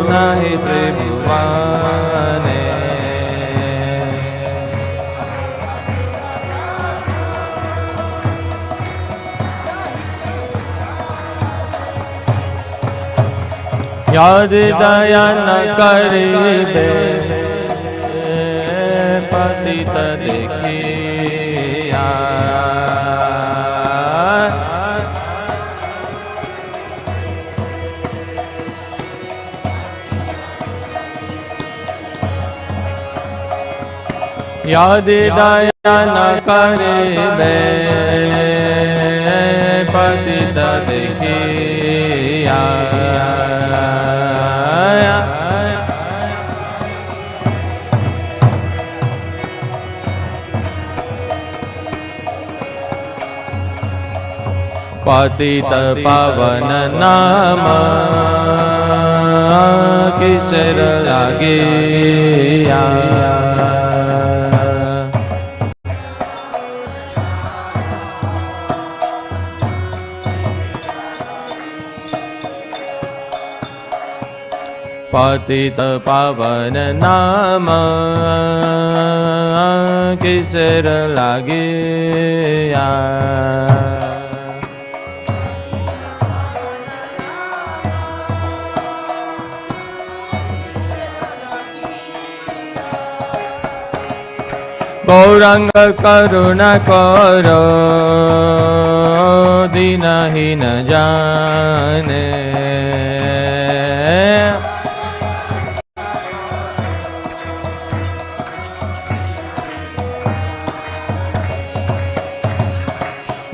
नहि त्रिभुवने। यदि दया न करिबे पतित देखिया। यदि दया न करिबे पतित देखिया। पतित पावन नाम किसर लागिया। पतित पावन नाम किसर लागिया। गौरंग करुणा करो दीनहीन जाने।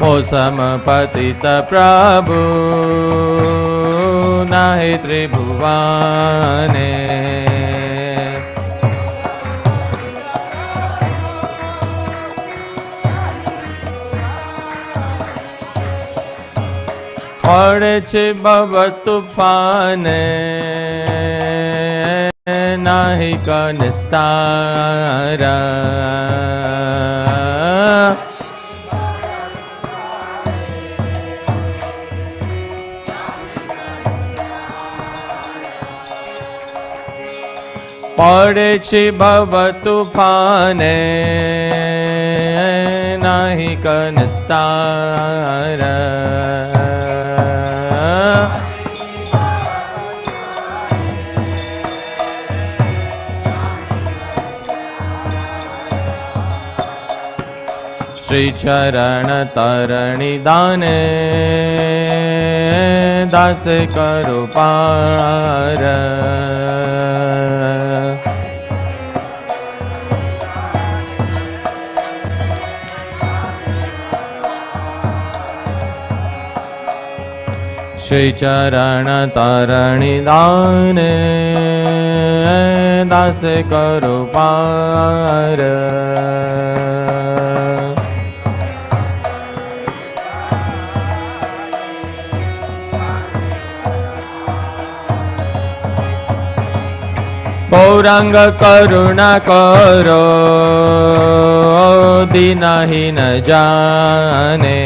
मौसम पतित प्रभु नहि त्रिभुवने। पड़े छे बब तूफाने नाही कनिस्तार। पड़े छे बब तूफाने नाही कनिस्तार। श्री चरण तरणी दाने दास करो पार। श्री चरण तरणी दाने दास करो पार। गौरंग करुणा करो दीनहीन जाने।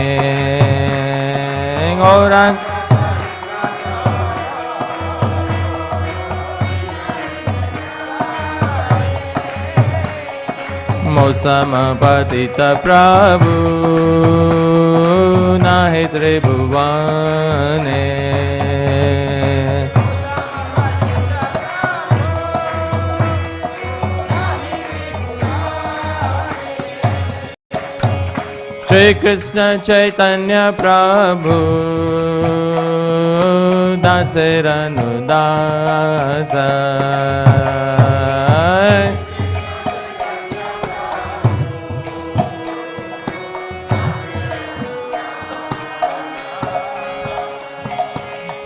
गौरंग मौसम पतित प्रभु नहि त्रिभुवने। श्री कृष्ण चैतन्य प्रभु दास रनुदास।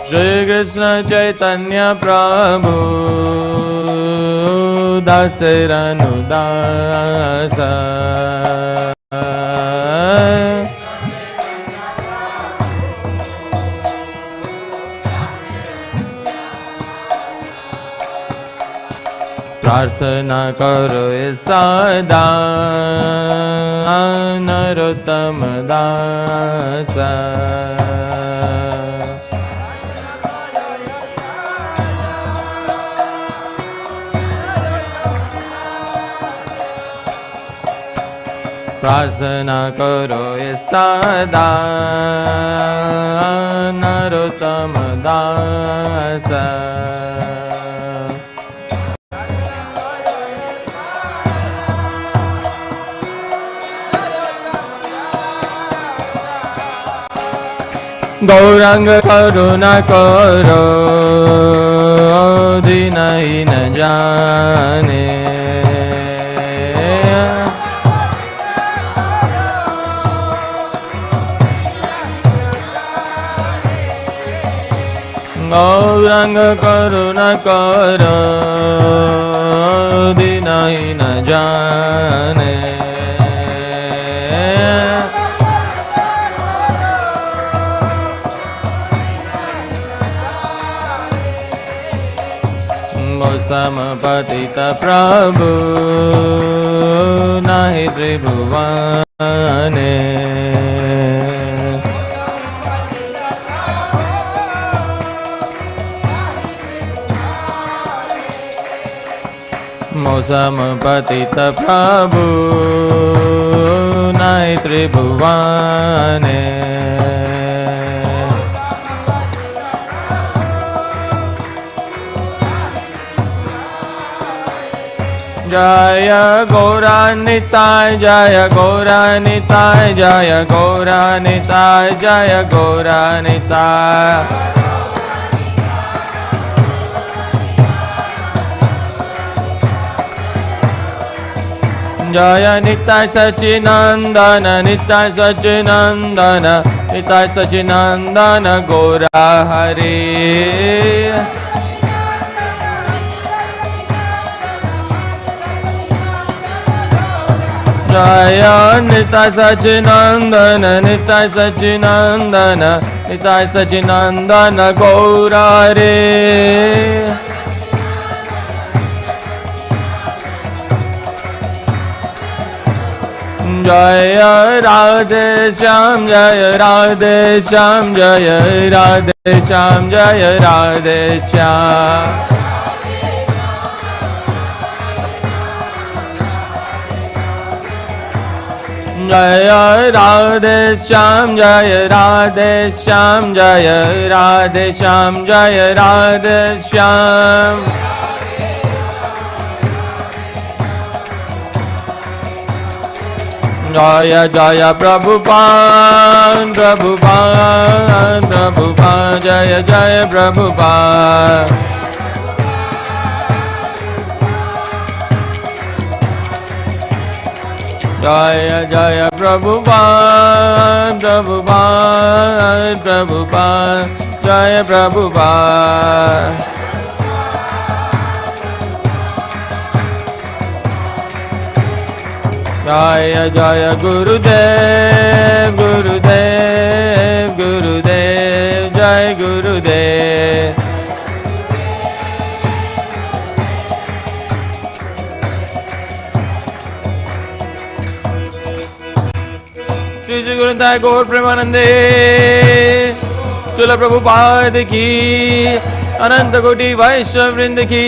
श्री कृष्ण चैतन्य प्रभु दास रनुदास। प्रार्थना करो सदा नरोत्तम दास। प्रार्थना करो ये सदा नरोत्तम दास गौरांग करुणा करो दीनहीन जाने गौरांग करुणा करो दीनहीन जाने समपतित प्रभु नहि त्रिभुवने समपतित प्रभु नहि त्रिभुवने जय गौरानिताय जय गौरानिताय जय गौरानिताय जय गौरानिताय जय निताय सच्चिनंदन निताय सच्चिनंदन निताय सच्चिनंदन गौरा हरे जय निताय सच्चिनंदन निताय सच्चिनंदन निताय सच्चिनंदन गौरा रे जय राधे श्याम जय राधे श्याम जय राधे श्याम जय राधे श्याम जय राधे श्याम जय राधे श्याम जय राधे श्याम जय राधे श्याम जय जय प्रभुपाद प्रभुपाद प्रभुपाद जय जय प्रभुपाद जय जय प्रभुपाद प्रभुपाद प्रभुपाद जय प्रभुपाद जय जय गुरुदेव गुरुदेव गुरुदेव जय गुरुदेव श्री गुरुदाय गौर प्रेमानंदे श्रील प्रभुपाद की अनंत कोटि वैष्णव वृंद की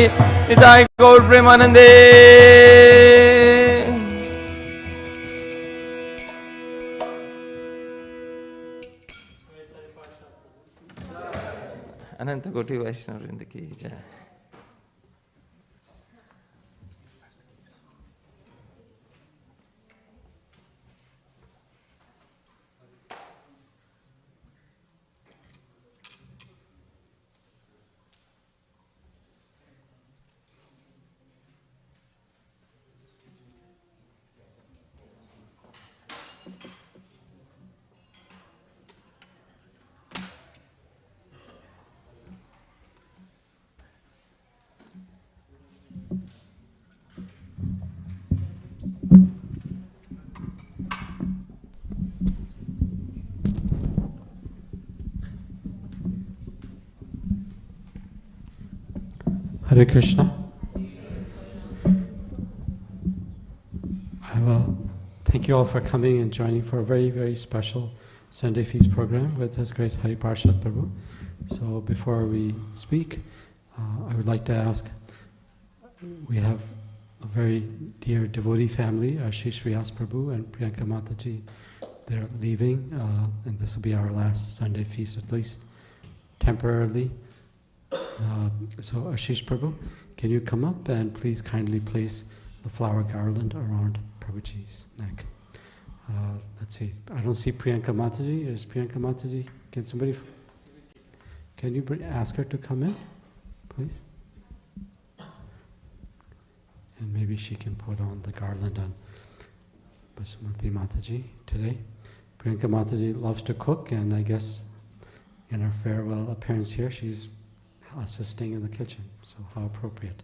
निताय गौर प्रेमानंदे अनंत कोटि वैष्णव वृंद की जय। Hare Krishna. Thank you all for coming and joining for a very, very special Sunday Feast program with His Grace Hari Parshad Prabhu. So before we speak, I would like to ask, we have a very dear devotee family, Ashish Vyas Prabhu and Priyanka Mataji. They're leaving, and this will be our last Sunday feast, at least temporarily. So Ashish Prabhu, can you come up and please kindly place the flower garland around Prabhuji's neck? Let's see. I don't see Priyanka Mataji. Is Priyanka Mataji? Can you ask her to come in, please? And maybe she can put on the garland on Basmati Mataji today. Priyanka Mataji loves to cook, and I guess in her farewell appearance here, she's assisting in the kitchen. So how appropriate.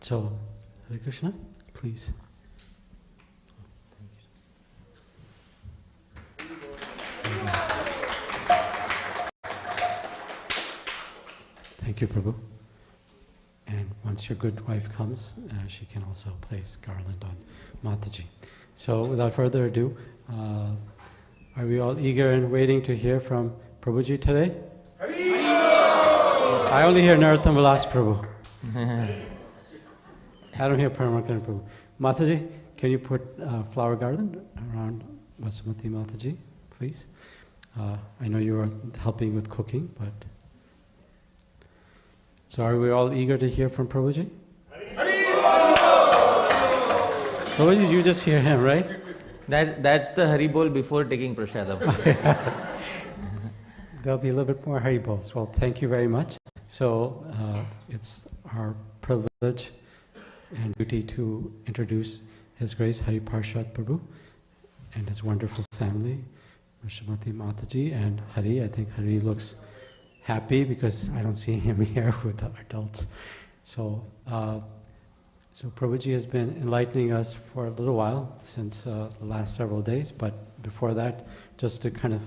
So, Hare Krishna, please. Thank you, Prabhu. And once your good wife comes, she can also place garland on Mataji. So without further ado, are we all eager and waiting to hear from Prabhuji today? I only hear Narottam Vilas Prabhu. I don't hear Paramarkana Prabhu. Mataji, can you put flower garland around Basmati Mataji, please? I know you are helping with cooking, but... So are we all eager to hear from Prabhuji? Prabhuji, you just hear him, right? That's the Haribol before taking Prashadam. There'll be a little bit more Haribols. Well, thank you very much. So it's our privilege and duty to introduce His Grace Hari Parshad Prabhu and his wonderful family, Srimati Mataji and Hari. I think Hari looks happy because I don't see him here with the adults. So Prabhuji has been enlightening us for a little while, since the last several days, but before that, just to kind of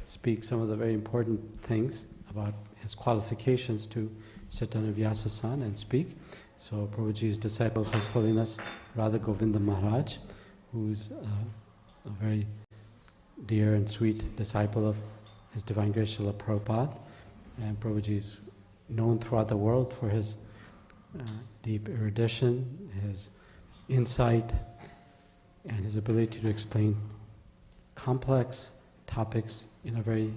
speak some of the very important things about his qualifications to sit on a Vyasasana and speak. So Prabhuji's disciple, His Holiness Radha Govinda Maharaj, who's a very dear and sweet disciple of His Divine Grace Srila Prabhupada, and Prabhuji is known throughout the world for his deep erudition, his insight, and his ability to explain complex topics in a very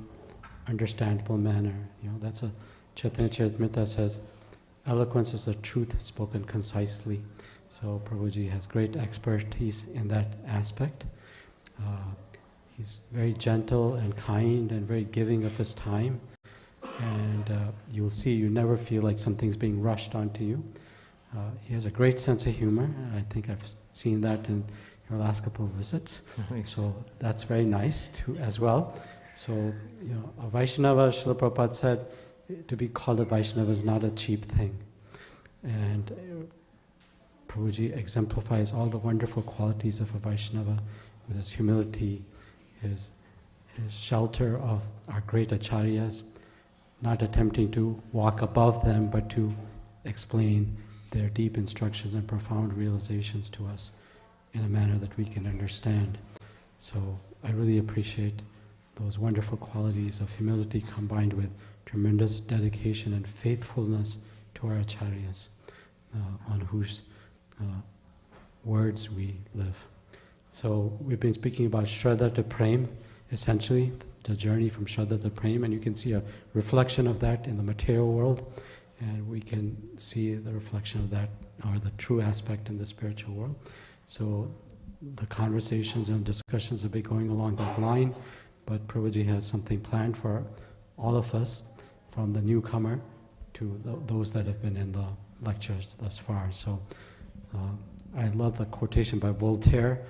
understandable manner. That's a Chaitanya Charitamrita says, eloquence is the truth spoken concisely. So Prabhuji has great expertise in that aspect. He's very gentle and kind and very giving of his time. And you'll see, you never feel like something's being rushed onto you. He has a great sense of humor. I think I've seen that in your last couple of visits. So that's very nice too, as well. So, a Vaishnava, Srila Prabhupada said, to be called a Vaishnava is not a cheap thing. And Prabhuji exemplifies all the wonderful qualities of a Vaishnava with his humility, his shelter of our great acharyas, not attempting to walk above them, but to explain their deep instructions and profound realizations to us in a manner that we can understand. So I really appreciate those wonderful qualities of humility combined with tremendous dedication and faithfulness to our acharyas, on whose words we live. So we've been speaking about Shraddha to Prem, essentially, the journey from Shraddha to Prem, and you can see a reflection of that in the material world, and we can see the reflection of that, or the true aspect in the spiritual world. So the conversations and discussions have been going along that line, but Prabhuji has something planned for all of us, from the newcomer to those that have been in the lectures thus far. So I love the quotation by Voltaire,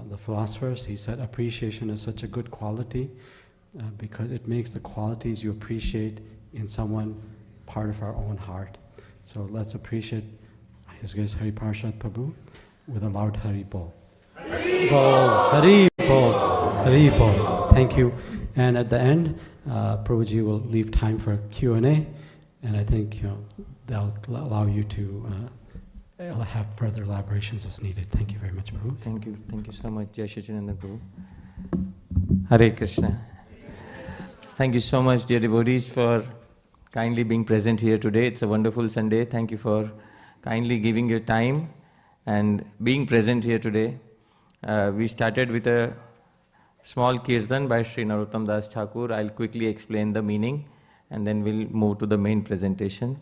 the philosopher. He said, appreciation is such a good quality because it makes the qualities you appreciate in someone part of our own heart. So let's appreciate His Grace Hari Parshad Prabhu with a loud Hari Bol. Hari Bol, Hari Bol, Hari Bol. Thank you. And at the end, Prabhuji will leave time for Q&A, and I think they'll allow you to have further elaborations as needed. Thank you very much, Prabhu. Thank you so much, Jai Shachinandan Prabhu. Hare Krishna. Thank you so much, dear devotees, for kindly being present here today. It's a wonderful Sunday. Thank you for kindly giving your time and being present here today. We started with a small kirtan by Sri Narottam Das Thakur. I'll quickly explain the meaning and then we'll move to the main presentation.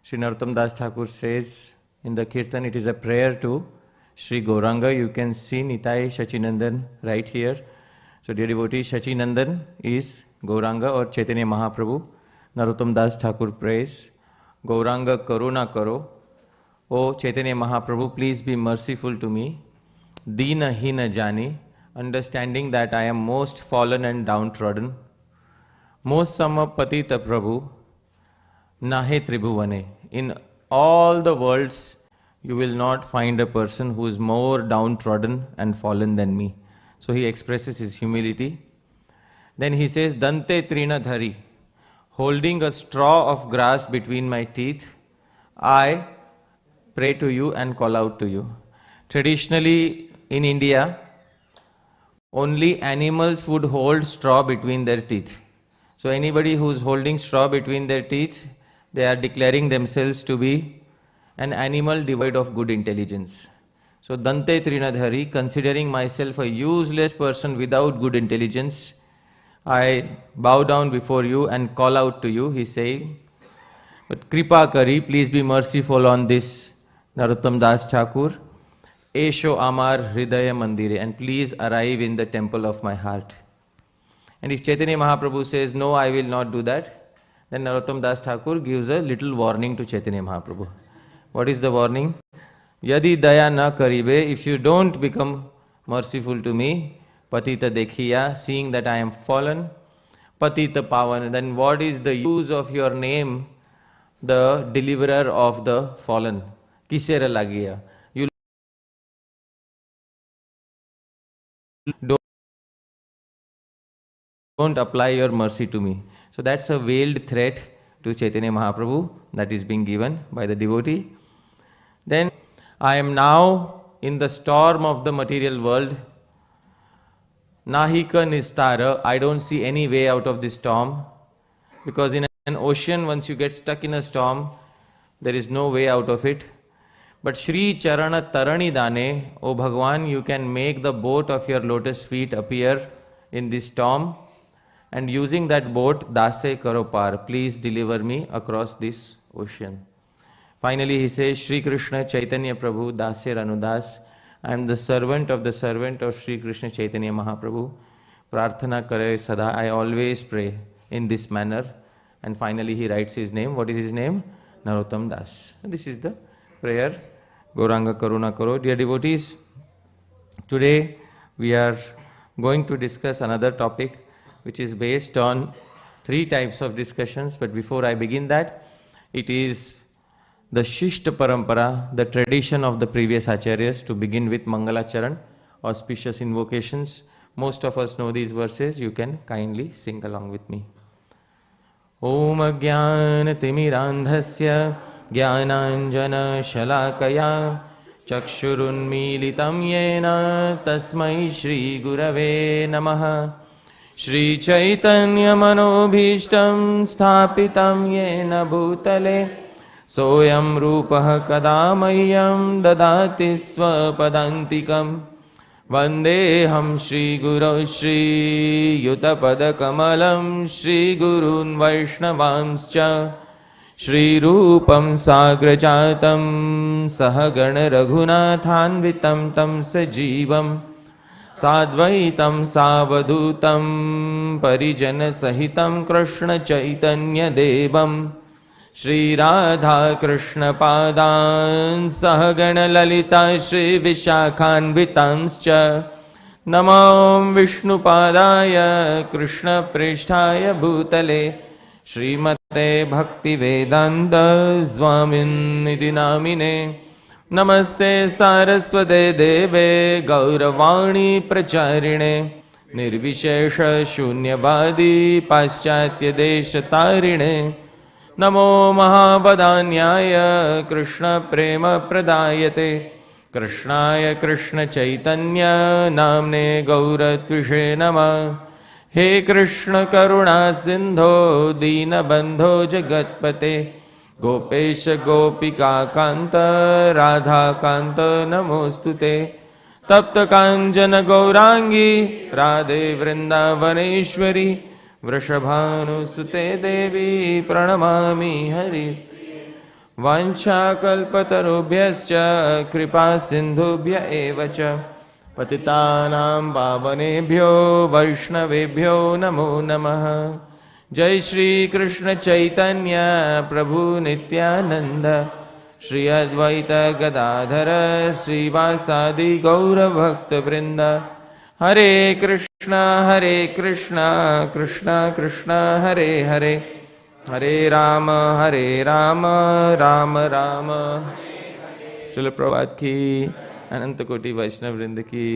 Sri Narottam Das Thakur says in the kirtan, it is a prayer to Sri Gauranga. You can see Nitai Shachinandan right here. So dear devotee, Shachinandan is Gauranga or Chaitanya Mahaprabhu. Narottam Das Thakur prays, Gauranga Karuna Karo. O Chaitanya Mahaprabhu, please be merciful to me. Dina Hina Jani, understanding that I am most fallen and downtrodden. Most Sama Patita Prabhu, Nahe Tribhuvane. In all the worlds, you will not find a person who is more downtrodden and fallen than me. So he expresses his humility. Then he says, Dante Trina Dhari, holding a straw of grass between my teeth, I pray to you and call out to you. Traditionally in India, only animals would hold straw between their teeth. So anybody who is holding straw between their teeth, they are declaring themselves to be an animal devoid of good intelligence. So Dante Trinadhari, considering myself a useless person without good intelligence, I bow down before you and call out to you, he saying, but Kripa Kari, please be merciful on this Narottam Das Thakur, Esho Amar Hridaya Mandire, and please arrive in the temple of my heart. And if Chaitanya Mahaprabhu says, no, I will not do that, then Narottam Das Thakur gives a little warning to Chaitanya Mahaprabhu. What is the warning? Yadi daya na karibe, if you don't become merciful to me, patita dekhiya, seeing that I am fallen, patita pavan, then what is the use of your name, the deliverer of the fallen? Kisera lagiya. You don't apply your mercy to me. So that's a veiled threat to Chaitanya Mahaprabhu that is being given by the devotee. Then I am now in the storm of the material world. Nahika nistara, I don't see any way out of this storm. Because in an ocean, once you get stuck in a storm, there is no way out of it. But Shri Charana Tarani Dane, O Bhagwan, you can make the boat of your lotus feet appear in this storm. And using that boat, Dase Karo Par, please deliver me across this ocean. Finally, he says, Shri Krishna Chaitanya Prabhu Dase Ranudas, I am the servant of Shri Krishna Chaitanya Mahaprabhu. Prarthana Kare Sada, I always pray in this manner. And finally, he writes his name. What is his name? Narottam Das. This is the prayer. Gauranga Karuna Karo. Dear devotees, today we are going to discuss another topic which is based on 3 types of discussions. But before I begin that, it is the Shishta Parampara, the tradition of the previous Acharyas, to begin with Mangala Charan, auspicious invocations. Most of us know these verses. You can kindly sing along with me. Om Ajnana Timirandhasya Jnananjana Shalakaya Chakshurun Militam Yena Tasmai Shri Gurave Namaha Shri Chaitanya Manobhishtam Sthapitam Yena Bhutale Soyam Rupah Kadamayyam Dadati Swapadantikam Vandeham Shri Guru Shri Yutapada Kamalam Shri Gurun Vaishnavamscha Shri Rupam Sagrajatam Sahagana Raghunathanvitam Tam Sajivam Sadvaitam Savadutam Parijana Sahitam Krishna Chaitanya Devam Shri Radha Krishna Padan Sahagana Lalita Shri Vishakhanvitamscha Namam Vishnu Padaya Krishna Prishtaya Bhutale Srimate Bhakti Vedanta Swamin Nidhi Namine Namaste Saraswate Deve Gauravani Pracharine Nirvishesha Shunyavadi Paschatya Desha Tarine Namo Mahabadanyaya Krishna Prema Pradayate Krishnaya Krishna Chaitanya Namne Gauratvishe Nama He Krishna Karuna Sindho Dina Bandho Jagatpate Gopesh गोपिका कांत राधा कांत नमोस्तुते तप्त कांचन गौरांगी राधे वृंदावनेश्वरी वृषभानुसुते देवी प्रणमामि हरि वाञ्छाकल्पतरुभ्यश्च कृपा सिन्धुभ्य एव च पतितानां पावनेभ्यो वैष्णवेभ्यो नमो नमः। जय श्री कृष्ण चैतन्य प्रभु नित्यानंद श्री अद्वैत गदाधर श्रीवासादि गौरभक्त वृंद हरे कृष्ण कृष्ण कृष्ण हरे हरे हरे राम राम राम। श्रील प्रभात की अनंत कोटि वैष्णव वृंद की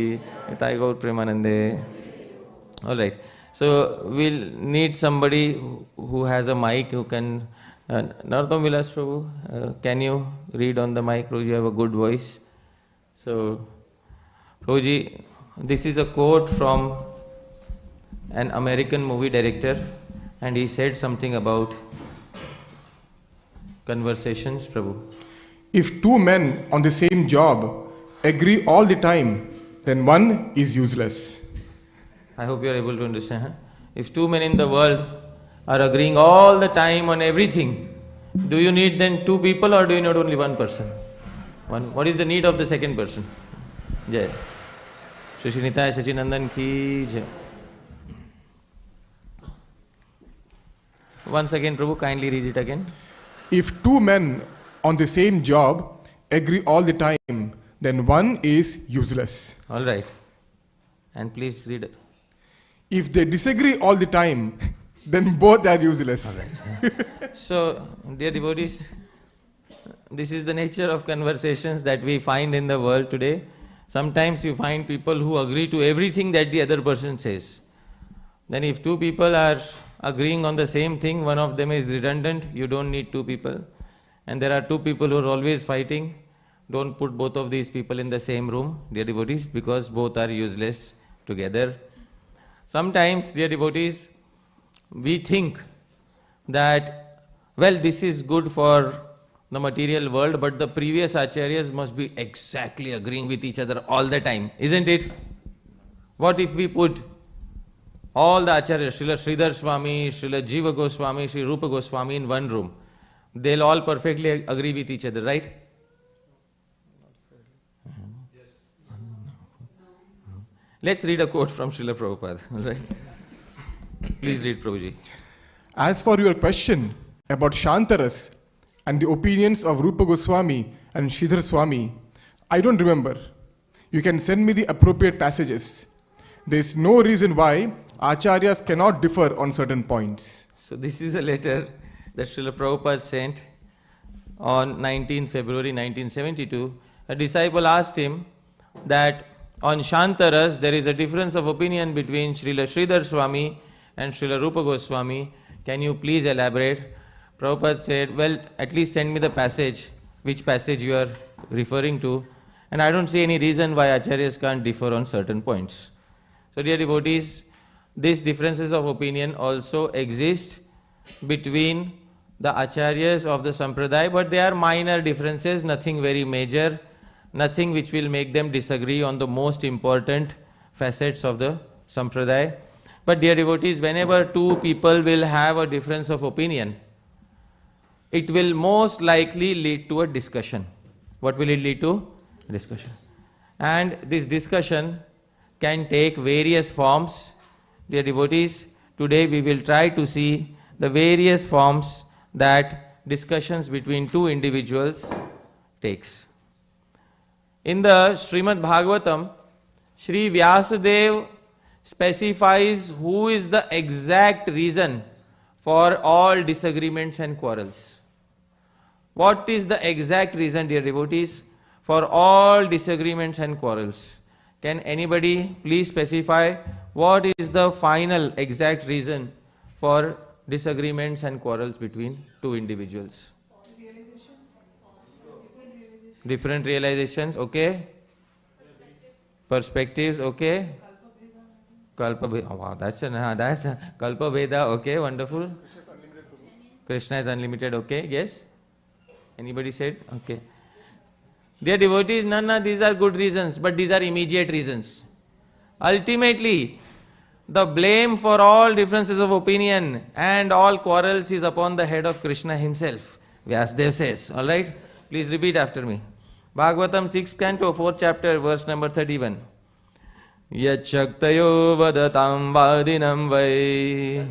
निताय गौर प्रेमानंदे। All right. So we'll need somebody who has a mic who can. Narottam Vilas Prabhu, can you read on the mic? Prabhuji, you have a good voice. So, Prabhuji, this is a quote from an American movie director, and he said something about conversations. Prabhu. If two men on the same job agree all the time, then one is useless. I hope you are able to understand. Huh? If two men in the world are agreeing all the time on everything, do you need then two people or do you need only one person? What is the need of the second person? Jai. Shri Shri Nitaya Sachinandan ki jai. Once again, Prabhu, kindly read it again. If two men on the same job agree all the time, then one is useless. All right. And please read it. If they disagree all the time, then both are useless. Right. So, dear devotees, this is the nature of conversations that we find in the world today. Sometimes you find people who agree to everything that the other person says. Then if two people are agreeing on the same thing, one of them is redundant, you don't need two people. And there are two people who are always fighting. Don't put both of these people in the same room, dear devotees, because both are useless together. Sometimes, dear devotees, we think that, well, this is good for the material world, but the previous acharyas must be exactly agreeing with each other all the time, isn't it? What if we put all the acharyas, Srila Sridhar Swami, Srila Jiva Goswami, Sri Rupa Goswami in one room? They'll all perfectly agree with each other, right? Let's read a quote from Srila Prabhupada, right? Please read, Prabhuji. As for your question about Shantaras and the opinions of Rupa Goswami and Sridhar Swami, I don't remember. You can send me the appropriate passages. There is no reason why acharyas cannot differ on certain points. So this is a letter that Srila Prabhupada sent on 19th February 1972. A disciple asked him that on Shantaras there is a difference of opinion between Srila Sridhar Swami and Srila Rupa Goswami. Can you please elaborate? Prabhupada said, well, at least send me the passage, which passage you are referring to. And I don't see any reason why acharyas can't differ on certain points. So dear devotees, these differences of opinion also exist between the acharyas of the sampradaya, but they are minor differences, nothing very major, nothing which will make them disagree on the most important facets of the sampradaya. But dear devotees, whenever two people will have a difference of opinion, it will most likely lead to a discussion. What will it lead to? Discussion. And this discussion can take various forms. Dear devotees, today we will try to see the various forms that discussions between two individuals takes. In the Srimad Bhagavatam, Sri Vyasadeva specifies who is the exact reason for all disagreements and quarrels. What is the exact reason, dear devotees, for all disagreements and quarrels? Can anybody please specify what is the final exact reason for disagreements and quarrels between two individuals? Different realizations, okay. Perspectives, okay. Kalpa Veda, oh, wow, that's Kalpa Veda, okay, wonderful. Krishna is unlimited, okay, yes. Anybody said? Okay. Dear devotees, no, these are good reasons, but these are immediate reasons. Ultimately, the blame for all differences of opinion and all quarrels is upon the head of Krishna himself. Vyasdev says, alright? Please repeat after me. Bhagavatam 6th canto, 4th chapter, verse number 31. Yachaktayo vadatam vadinam vai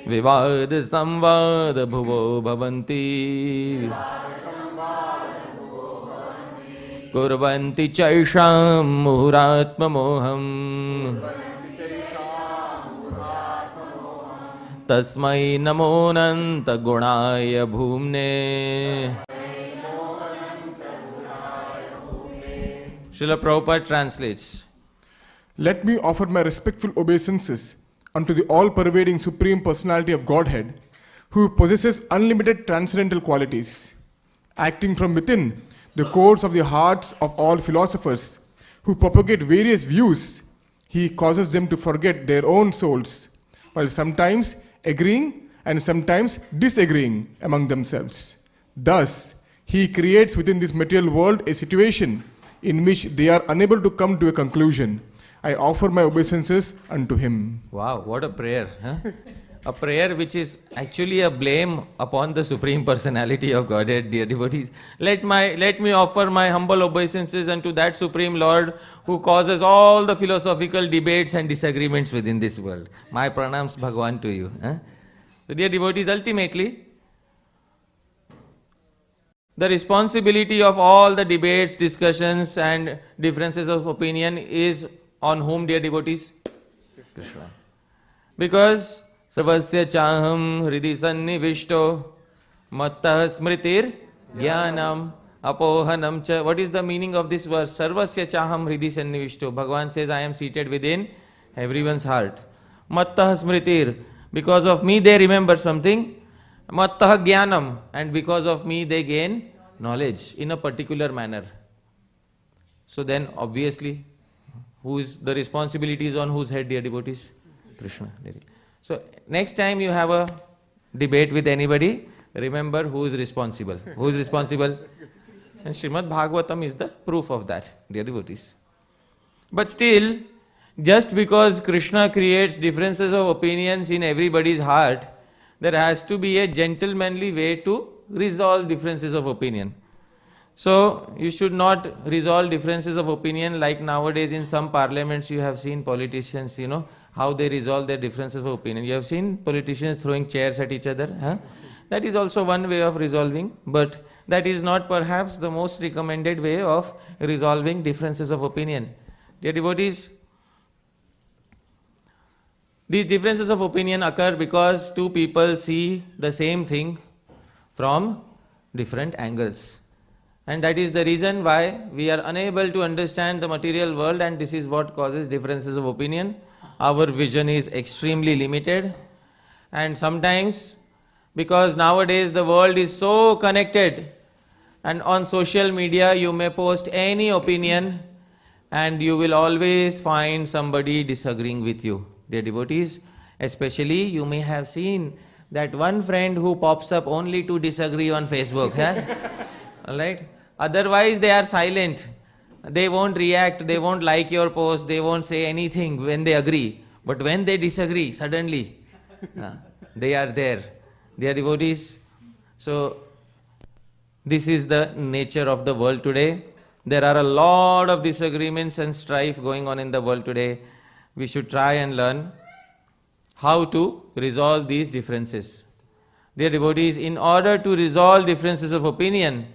Vivad samvad bhuvo bhavanti Kurvanti chaisham muhuratma moham Tasmai namonanta gunaya bhumne. Srila Prabhupada translates. Let me offer my respectful obeisances unto the all-pervading Supreme Personality of Godhead, who possesses unlimited transcendental qualities. Acting from within the cores of the hearts of all philosophers who propagate various views, he causes them to forget their own souls, while sometimes agreeing and sometimes disagreeing among themselves. Thus, he creates within this material world a situation in which they are unable to come to a conclusion. I offer my obeisances unto him. Wow, what a prayer. Huh? A prayer which is actually a blame upon the Supreme Personality of Godhead, dear devotees. Let me offer my humble obeisances unto that Supreme Lord who causes all the philosophical debates and disagreements within this world. My pranams Bhagwan to you. Huh? So dear devotees, ultimately, the responsibility of all the debates, discussions and differences of opinion is on whom, dear devotees? Krishna. Because Sarvasya chaham hridi sannivishto mattah smritir jnanam apohanam cha. What is the meaning of this verse? Sarvasya chaham hridi sannivishto. Bhagavan says, I am seated within everyone's heart. Mattah smritir. Because of me they remember something. Mattah jnanam, and because of me they gain knowledge in a particular manner. So then obviously, who is the responsibility is on whose head, dear devotees? Krishna. So next time you have a debate with anybody, remember who is responsible. Who is responsible? And Srimad Bhagavatam is the proof of that, dear devotees. But still, just because Krishna creates differences of opinions in everybody's heart, there has to be a gentlemanly way to resolve differences of opinion. So, you should not resolve differences of opinion like nowadays in some parliaments you have seen politicians, how they resolve their differences of opinion. You have seen politicians throwing chairs at each other. Huh? That is also one way of resolving, but that is not perhaps the most recommended way of resolving differences of opinion. Dear devotees, these differences of opinion occur because two people see the same thing from different angles. And that is the reason why we are unable to understand the material world, and this is what causes differences of opinion. Our vision is extremely limited, and sometimes because nowadays the world is so connected, and on social media you may post any opinion and you will always find somebody disagreeing with you. Dear devotees, especially you may have seen that one friend who pops up only to disagree on Facebook. Yes? Alright? Otherwise they are silent. They won't react, they won't like your post, they won't say anything when they agree. But when they disagree, suddenly they are there. They are devotees. So this is the nature of the world today. There are a lot of disagreements and strife going on in the world today. We should try and learn how to resolve these differences. Dear devotees, in order to resolve differences of opinion,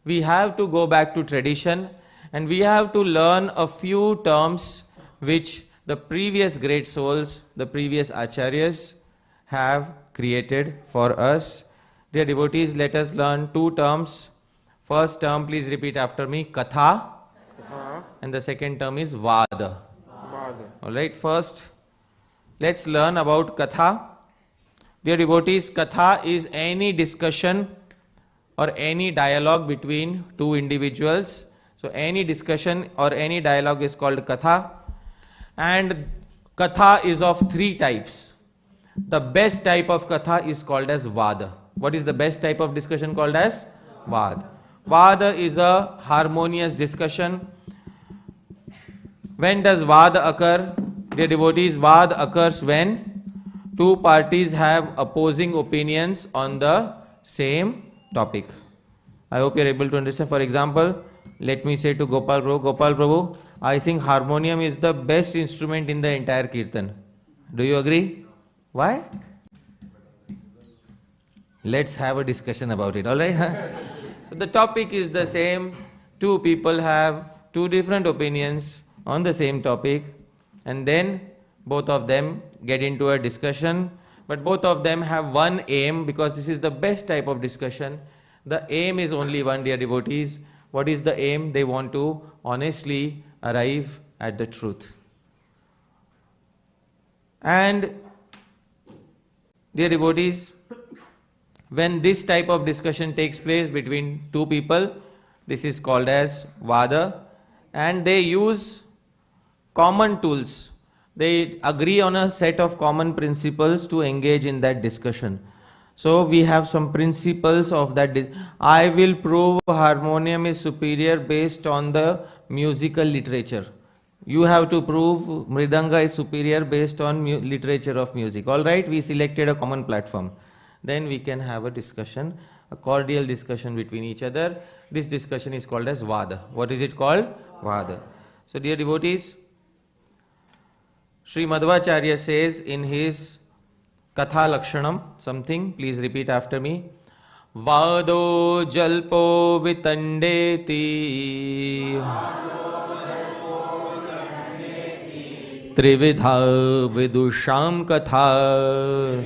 we have to go back to tradition and we have to learn a few terms which the previous great souls, the previous acharyas have created for us. Dear devotees, let us learn two terms. First term, please repeat after me, katha. And the second term is vada. Alright, first let's learn about katha. Dear devotees, katha is any discussion or any dialogue between two individuals. So any discussion or any dialogue is called katha. And katha is of three types. The best type of katha is called as vada. What is the best type of discussion called as? Vada. Vada is a harmonious discussion. When does vada occur? Dear devotees, vada occurs when two parties have opposing opinions on the same topic. I hope you are able to understand. For example, let me say to Gopal Prabhu, I think harmonium is the best instrument in the entire kirtan. Do you agree? Why? Let's have a discussion about it, alright? The topic is the same. Two people have two different opinions on the same topic, and then both of them get into a discussion, but both of them have one aim, because this is the best type of discussion. The aim is only one, dear devotees. What is the aim? They want to honestly arrive at the truth. And dear devotees, when this type of discussion takes place between two people, this is called as vada, and they use common tools. They agree on a set of common principles to engage in that discussion. So we have some principles of that. I will prove harmonium is superior based on the musical literature. You have to prove mridanga is superior based on literature of music. Alright, we selected a common platform. Then we can have a discussion, a cordial discussion between each other. This discussion is called as vada. What is it called? Vada. So dear devotees, Sri Madhvacharya says in his Katha Lakshanam something, please repeat after me. Vado jalpo vitandeti trividha vidusham katha.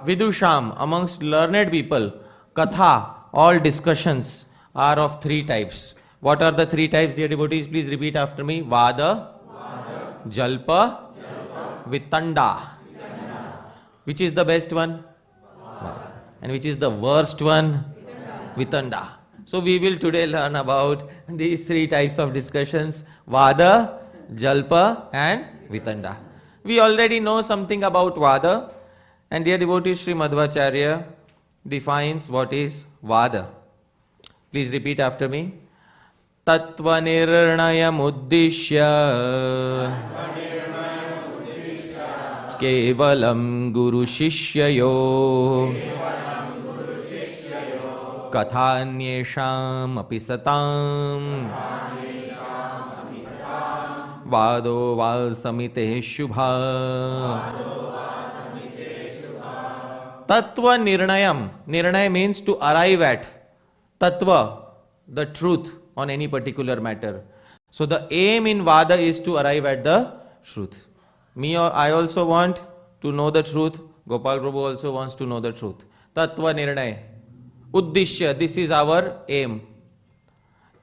Vidusham, amongst learned people, katha, all discussions are of three types. What are the three types, dear devotees? Please repeat after me. Vada, jalpa, vitanda. Which is the best one? Vada. And which is the worst one? Vitanda. So we will today learn about these three types of discussions: Vada, Jalpa and Vitanda. We already know something about Vada, and dear devotees, Sri Madhvacharya defines what is Vada. Please repeat after me. Tattva nirnayam uddishya kevalam guru shishyayo kathanyesham api satam vado vasamite shubha. Tattva nirnayam. Nirnaya means to arrive at. Tattva, the truth on any particular matter. So the aim in Vada is to arrive at the truth. I also want to know the truth. Gopal Prabhu also wants to know the truth. Tattva nirnaya. Uddishya, this is our aim.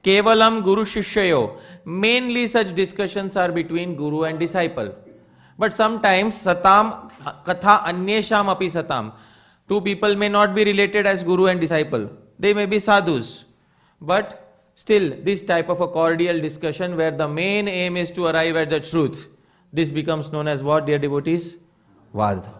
Kevalam guru shishyayo. Mainly such discussions are between guru and disciple. But sometimes satam katha anyesham api satam. Two people may not be related as guru and disciple. They may be sadhus. But still, this type of a cordial discussion where the main aim is to arrive at the truth, this becomes known as what, dear devotees? Vada.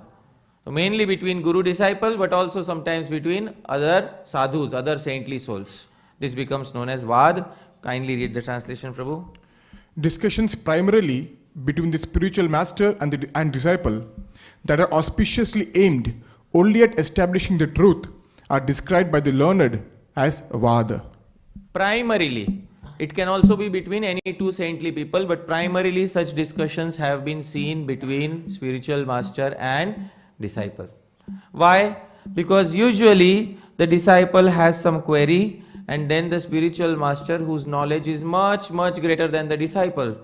So mainly between guru-disciple, but also sometimes between other sadhus, other saintly souls. This becomes known as Vada. Kindly read the translation, Prabhu. Discussions primarily between the spiritual master and disciple that are auspiciously aimed only at establishing the truth are described by the learned as Vada. Primarily, it can also be between any two saintly people, but primarily such discussions have been seen between spiritual master and disciple. Why? Because usually the disciple has some query, and then the spiritual master, whose knowledge is much, much greater than the disciple,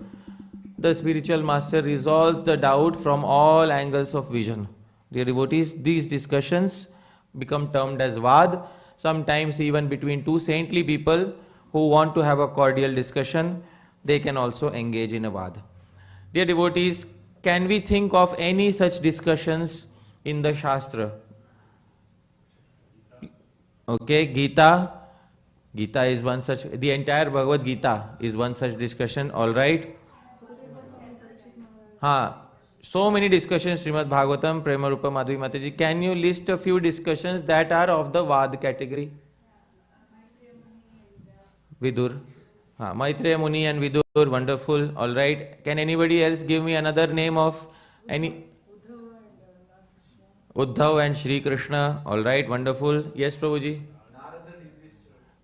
the spiritual master resolves the doubt from all angles of vision. Dear devotees, these discussions become termed as Vad. Sometimes even between two saintly people who want to have a cordial discussion, they can also engage in a Vad. Dear devotees, can we think of any such discussions in the Shastra? Okay, Gita is one such, the entire Bhagavad Gita is one such discussion, alright? so many discussions, Srimad Bhagavatam, Prema Rupa Madhvi Mataji. Can you list a few discussions that are of the Vad category? Vidur. Maitreya Muni and Vidur, wonderful. All right. Can anybody else give me another name of any? Uddhav and Shri Krishna. All right, wonderful. Yes, Prabhuji.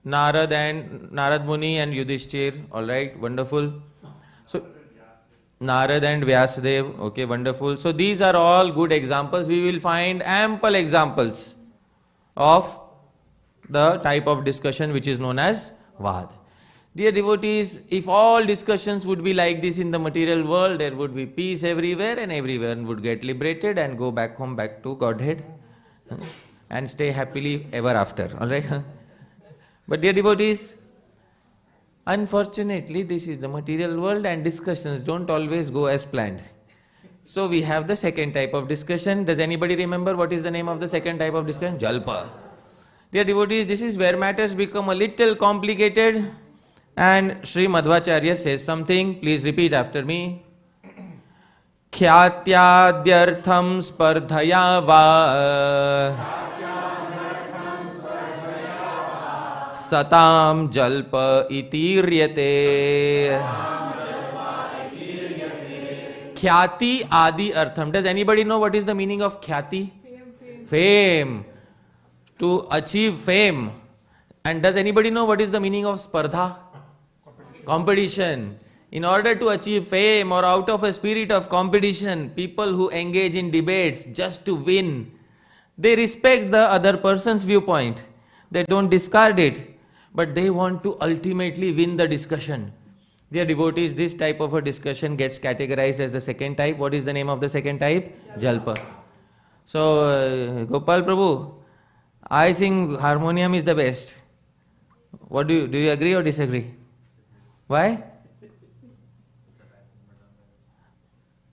Narad Muni and Yudhishthir. All right, wonderful. So Narad and Vyasadev. Okay, wonderful. So these are all good examples. We will find ample examples of the type of discussion which is known as Vad. Dear devotees, if all discussions would be like this in the material world, there would be peace everywhere and everyone would get liberated and go back home, back to Godhead and stay happily ever after. Alright? But dear devotees, unfortunately this is the material world and discussions don't always go as planned. So we have the second type of discussion. Does anybody remember what is the name of the second type of discussion? Jalpa. Dear devotees, this is where matters become a little complicated. And Sri Madhvacharya says something, please repeat after me. Khyatyadyartham spardhaya va satam jalpa itiryate. Khyati adi artham. Does anybody know what is the meaning of khyati? Fame. To achieve fame. And does anybody know what is the meaning of spardha? Competition. In order to achieve fame or out of a spirit of competition, people who engage in debates just to win, they respect the other person's viewpoint. They don't discard it, but they want to ultimately win the discussion. Dear devotees, this type of a discussion gets categorized as the second type. What is the name of the second type? Jalpa. So, Gopal Prabhu, I think harmonium is the best. What do you agree or disagree? Why?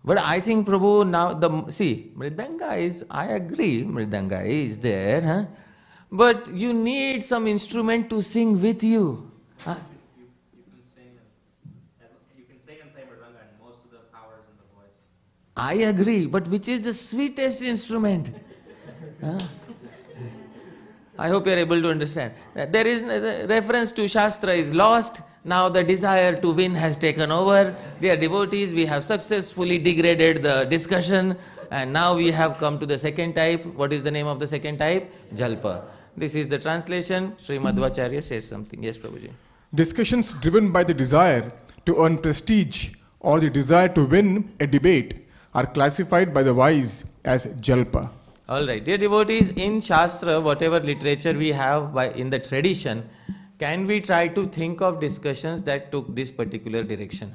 But I think Prabhu now Mridanga is, I agree, Mridanga is there, huh? But you need some instrument to sing with you. Huh? You can sing and play Mridanga and most of the power is in the voice. I agree, but which is the sweetest instrument? Huh? I hope you are able to understand. There is the reference to Shastra is lost. Now the desire to win has taken over. Dear devotees, we have successfully degraded the discussion and now we have come to the second type. What is the name of the second type? Jalpa. This is the translation. Sri Madhvacharya says something. Yes, Prabhuji. Discussions driven by the desire to earn prestige or the desire to win a debate are classified by the wise as Jalpa. Alright, dear devotees, in Shastra, whatever literature we have in the tradition, can we try to think of discussions that took this particular direction?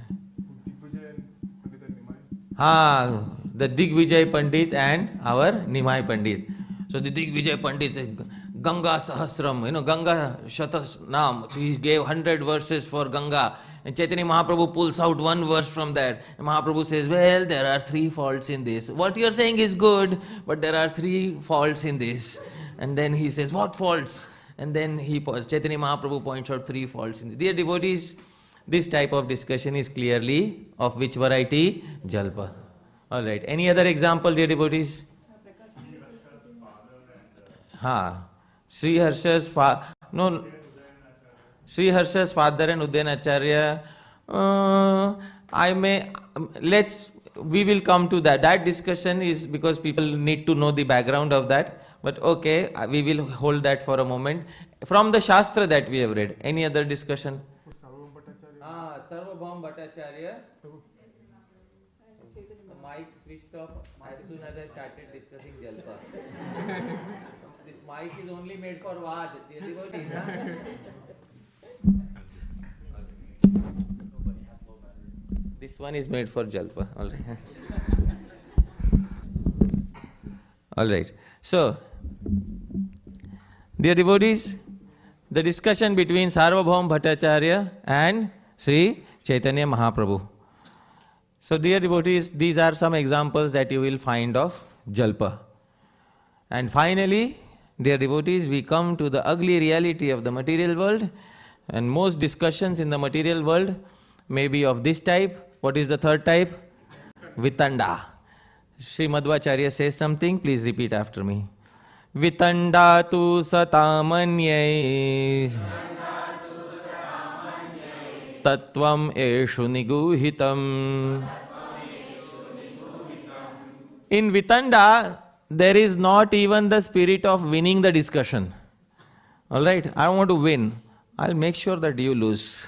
The Digvijay Pandit and our Nimai Pandit. So the Digvijay Pandit said, Ganga Sahasram, Ganga Shatasnam. So he gave 100 verses for Ganga. And Chaitanya Mahaprabhu pulls out one verse from that. And Mahaprabhu says, well, there are 3 faults in this. What you are saying is good, but there are 3 faults in this. And then he says, what faults? And then Chaitanya Mahaprabhu points out 3 faults in this. Dear devotees, this type of discussion is clearly of which variety? Jalpa. Alright, any other example, dear devotees? Sri Harsha's father and Udyanacharya. We will come to that. That discussion is because people need to know the background of that. But okay, we will hold that for a moment. From the Shastra that we have read, any other discussion? Sarvabhaum Bhattacharya. The mic switched off as soon as I started discussing Jalpa. This mic is only made for Vad, dear devotees. This one is made for Jalpa. Alright. Alright. So, dear devotees, the discussion between Sarvabhaum Bhattacharya and Sri Chaitanya Mahaprabhu. So, dear devotees, these are some examples that you will find of Jalpa. And finally, dear devotees, we come to the ugly reality of the material world. And most discussions in the material world may be of this type. What is the third type? Vitanda. Sri Madhvacharya says something, please repeat after me. Vitandatu satamanyai tattvam eshu niguhitam. In Vitanda, there is not even the spirit of winning the discussion. Alright, I want to win. I'll make sure that you lose.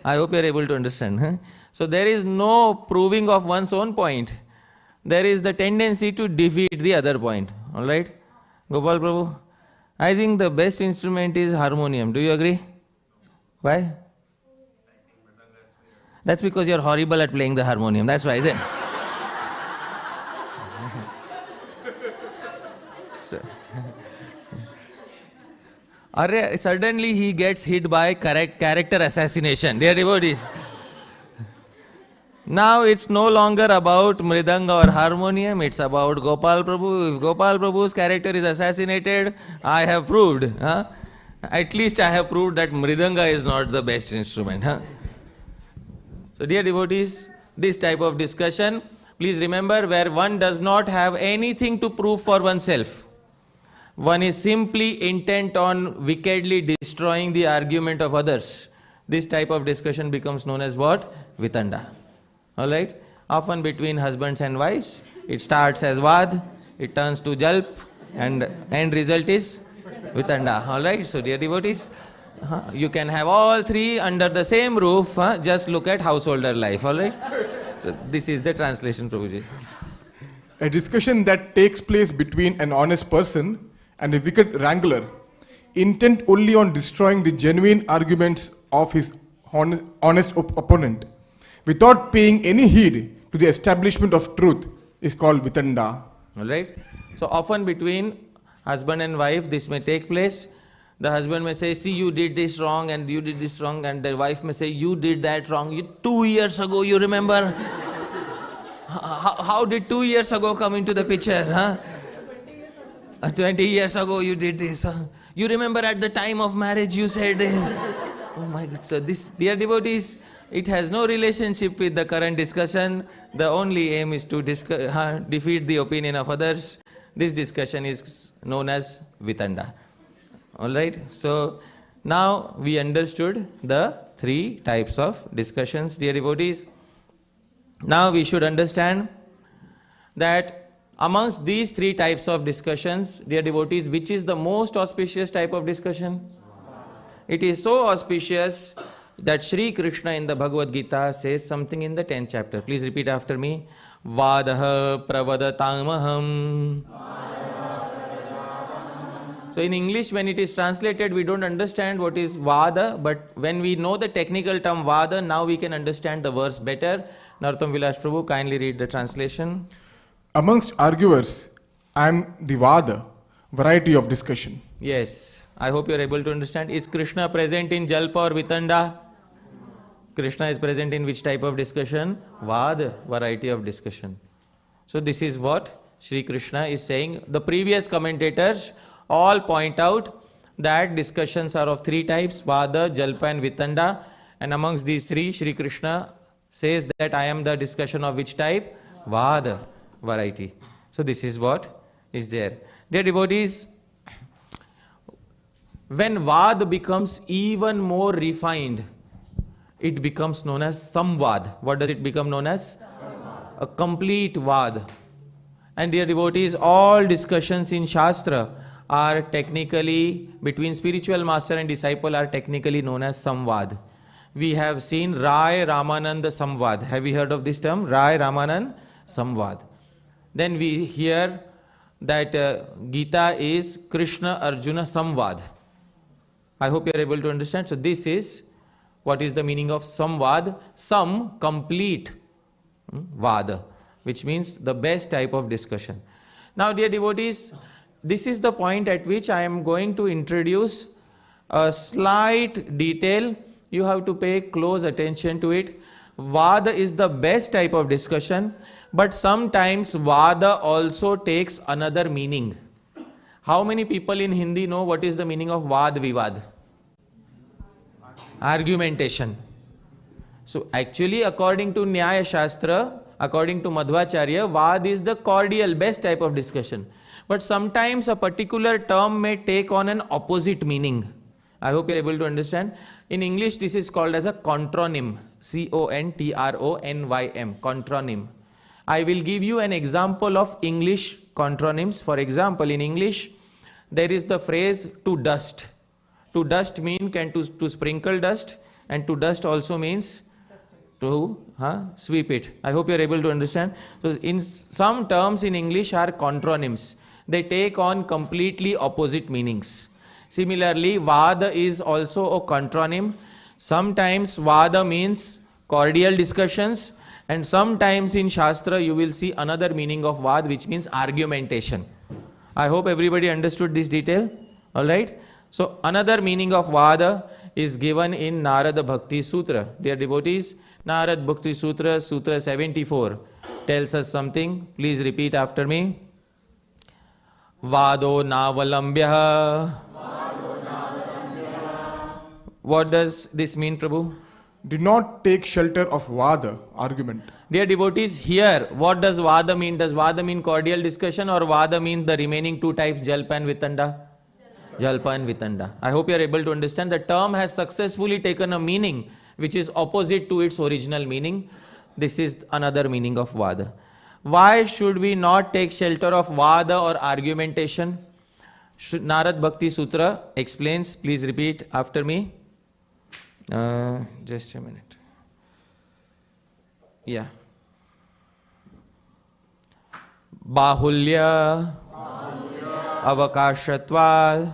I hope you're able to understand. Huh? So there is no proving of one's own point. There is the tendency to defeat the other point. Alright? Gopal Prabhu, I think the best instrument is harmonium. Do you agree? Why? That's because you're horrible at playing the harmonium. That's why, is it? Suddenly he gets hit by character assassination. Dear devotees. Now it's no longer about Mridanga or harmonium, it's about Gopal Prabhu. If Gopal Prabhu's character is assassinated, I have proved. Huh? At least I have proved that Mridanga is not the best instrument. Huh? So dear devotees, this type of discussion, please remember, where one does not have anything to prove for oneself. One is simply intent on wickedly destroying the argument of others. This type of discussion becomes known as what? Vitanda. Alright? Often between husbands and wives, it starts as vad, it turns to jalp, and end result is Vitanda. Alright? So dear devotees, you can have all three under the same roof, just look at householder life. Alright? So this is the translation, Prabhuji. A discussion that takes place between an honest person and a wicked wrangler, intent only on destroying the genuine arguments of his honest opponent, without paying any heed to the establishment of truth, is called Vitanda. Alright? So often between husband and wife this may take place. The husband may say, see, you did this wrong and you did this wrong, and the wife may say, you did that wrong. 2 years ago, you remember? How did 2 years ago come into the picture? Huh? 20 years ago you did this. You remember at the time of marriage you said this. Oh my God. So this, dear devotees, it has no relationship with the current discussion. The only aim is to defeat the opinion of others. This discussion is known as Vitanda. Alright? So now we understood the three types of discussions, dear devotees. Now we should understand that amongst these three types of discussions, dear devotees, which is the most auspicious type of discussion? It is so auspicious that Sri Krishna in the Bhagavad Gita says something in the 10th chapter. Please repeat after me. Vadaha pravadatamaham. So in English, when it is translated, we don't understand what is Vada, but when we know the technical term Vada, now we can understand the verse better. Narottam Vilas Prabhu, kindly read the translation. Amongst arguers, I am the Vada, variety of discussion. Yes, I hope you are able to understand. Is Krishna present in Jalpa or Vitanda? Krishna is present in which type of discussion? Vada, variety of discussion. So this is what Sri Krishna is saying. The previous commentators all point out that discussions are of three types, Vada, Jalpa and Vitanda. And amongst these three, Sri Krishna says that I am the discussion of which type? Vada, variety. So this is what is there. Dear devotees, when Vad becomes even more refined, it becomes known as Samvad. What does it become known as? A complete Vad. And dear devotees, all discussions in Shastra are technically, between spiritual master and disciple, are technically known as Samvad. We have seen Rai Ramananda Samvad. Have you heard of this term? Rai Ramanand Samvad. Then we hear that Gita is Krishna Arjuna Samvad. I hope you are able to understand. So this is what is the meaning of Samvad. Some complete Vada, which means the best type of discussion. Now dear devotees, this is the point at which I am going to introduce a slight detail. You have to pay close attention to it. Vada is the best type of discussion, but sometimes Vada also takes another meaning. How many people in Hindi know what is the meaning of Vad Vivad? Argumentation. So actually, according to Nyaya Shastra, according to Madhvacharya, Vad is the cordial, best type of discussion. But sometimes a particular term may take on an opposite meaning. I hope you're able to understand. In English, this is called as a contronym. C-O-N-T-R-O-N-Y-M. Contronym. I will give you an example of English contronyms. For example, in English, there is the phrase to dust. To dust means to sprinkle dust, and to dust also means to sweep it. I hope you are able to understand. So in some terms in English are contronyms. They take on completely opposite meanings. Similarly, Vada is also a contronym. Sometimes Vada means cordial discussions, and sometimes in Shastra you will see another meaning of Vad, which means argumentation. I hope everybody understood this detail. Alright? So another meaning of Vada is given in Narada Bhakti Sutra. Dear devotees, Narada Bhakti Sutra, Sutra 74 tells us something. Please repeat after me. Vado navalambhya. What does this mean, Prabhu? Do not take shelter of Vada, argument. Dear devotees, here, what does Vada mean? Does Vada mean cordial discussion, or Vada means the remaining two types, Jalpa and Vitanda? Jalpa and Vitanda. I hope you are able to understand. The term has successfully taken a meaning which is opposite to its original meaning. This is another meaning of Vada. Why should we not take shelter of Vada or argumentation? Narad Bhakti Sutra explains. Please repeat after me. Just a minute. Yeah. Bahulya, avakashatvad,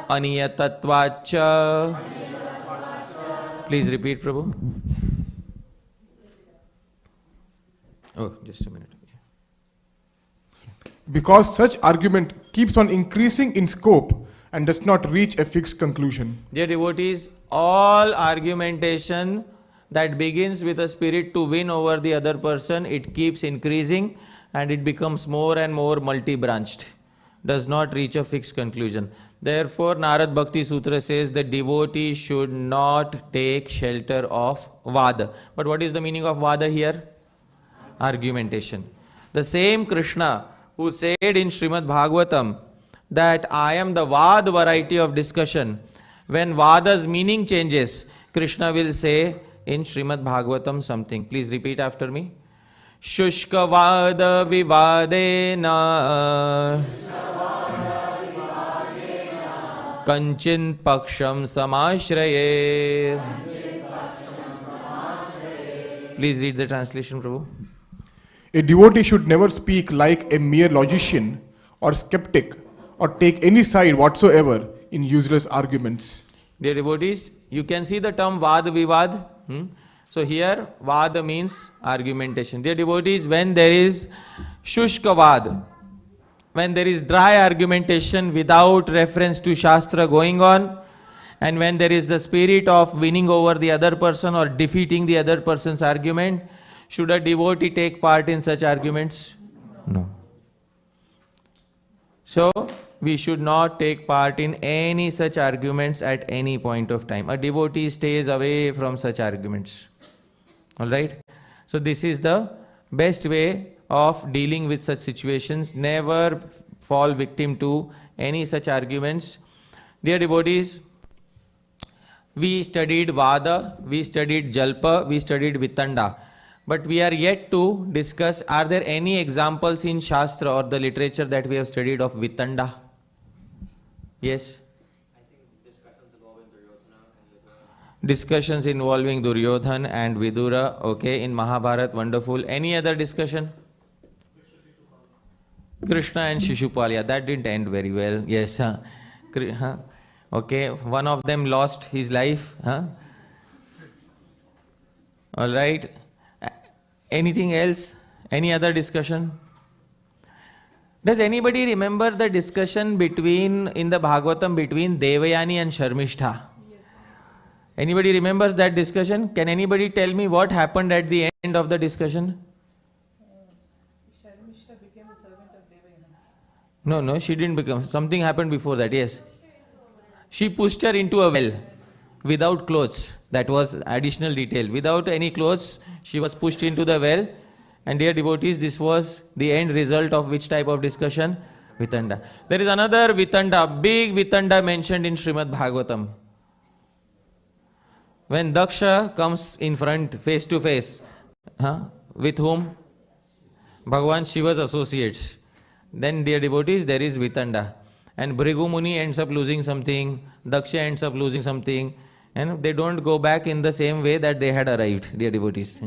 aniyatatvacha. Please repeat, Prabhu. Oh, just a minute. Because such argument keeps on increasing in scope and does not reach a fixed conclusion. Dear devotees, all argumentation that begins with a spirit to win over the other person, it keeps increasing and it becomes more and more multi-branched, does not reach a fixed conclusion. Therefore, Narad Bhakti Sutra says the devotee should not take shelter of Vada. But what is the meaning of Vada here? Argumentation. The same Krishna who said in Srimad Bhagavatam that I am the Vad variety of discussion, when Vada's meaning changes, Krishna will say in Srimad Bhagavatam something. Please repeat after me. Shushka Vada Vivadena Kanchin Paksham Samashraye. Please read the translation, Prabhu. A devotee should never speak like a mere logician or skeptic or take any side whatsoever in useless arguments. Dear devotees, you can see the term Vad Vivad. So here Vada means argumentation. Dear devotees, when there is Shushka Vad, when there is dry argumentation without reference to Shastra going on, and when there is the spirit of winning over the other person or defeating the other person's argument, should a devotee take part in such arguments? No. So, we should not take part in any such arguments at any point of time. A devotee stays away from such arguments. Alright? So, this is the best way of dealing with such situations. Never fall victim to any such arguments. Dear devotees, we studied Vada, we studied Jalpa, we studied Vitanda. But we are yet to discuss, are there any examples in Shastra or the literature that we have studied of Vitanda? Yes? I think Discussions involving Duryodhana and Vidura. Okay, in Mahabharata, wonderful. Any other discussion? Krishna and Shishupal. Yeah, that didn't end very well. Yes. Okay, one of them lost his life. Alright. Anything else? Any other discussion? Does anybody remember the discussion in the Bhagavatam between Devayani and Sharmishtha? Yes. Anybody remembers that discussion? Can anybody tell me what happened at the end of the discussion? Sharmishtha became a servant of Devayani. No, she didn't become. Something happened before that, yes. She pushed her into a well. without clothes. That was additional detail. Without any clothes, she was pushed into the well. And dear devotees, this was the end result of which type of discussion? Vitanda. There is another Vitanda, big Vitanda mentioned in Srimad Bhagavatam. When Daksha comes in front, face to face, with whom? Bhagavan Shiva's associates. Then, dear devotees, there is Vitanda. And Bhrigu Muni ends up losing something, Daksha ends up losing something, and they don't go back in the same way that they had arrived, dear devotees.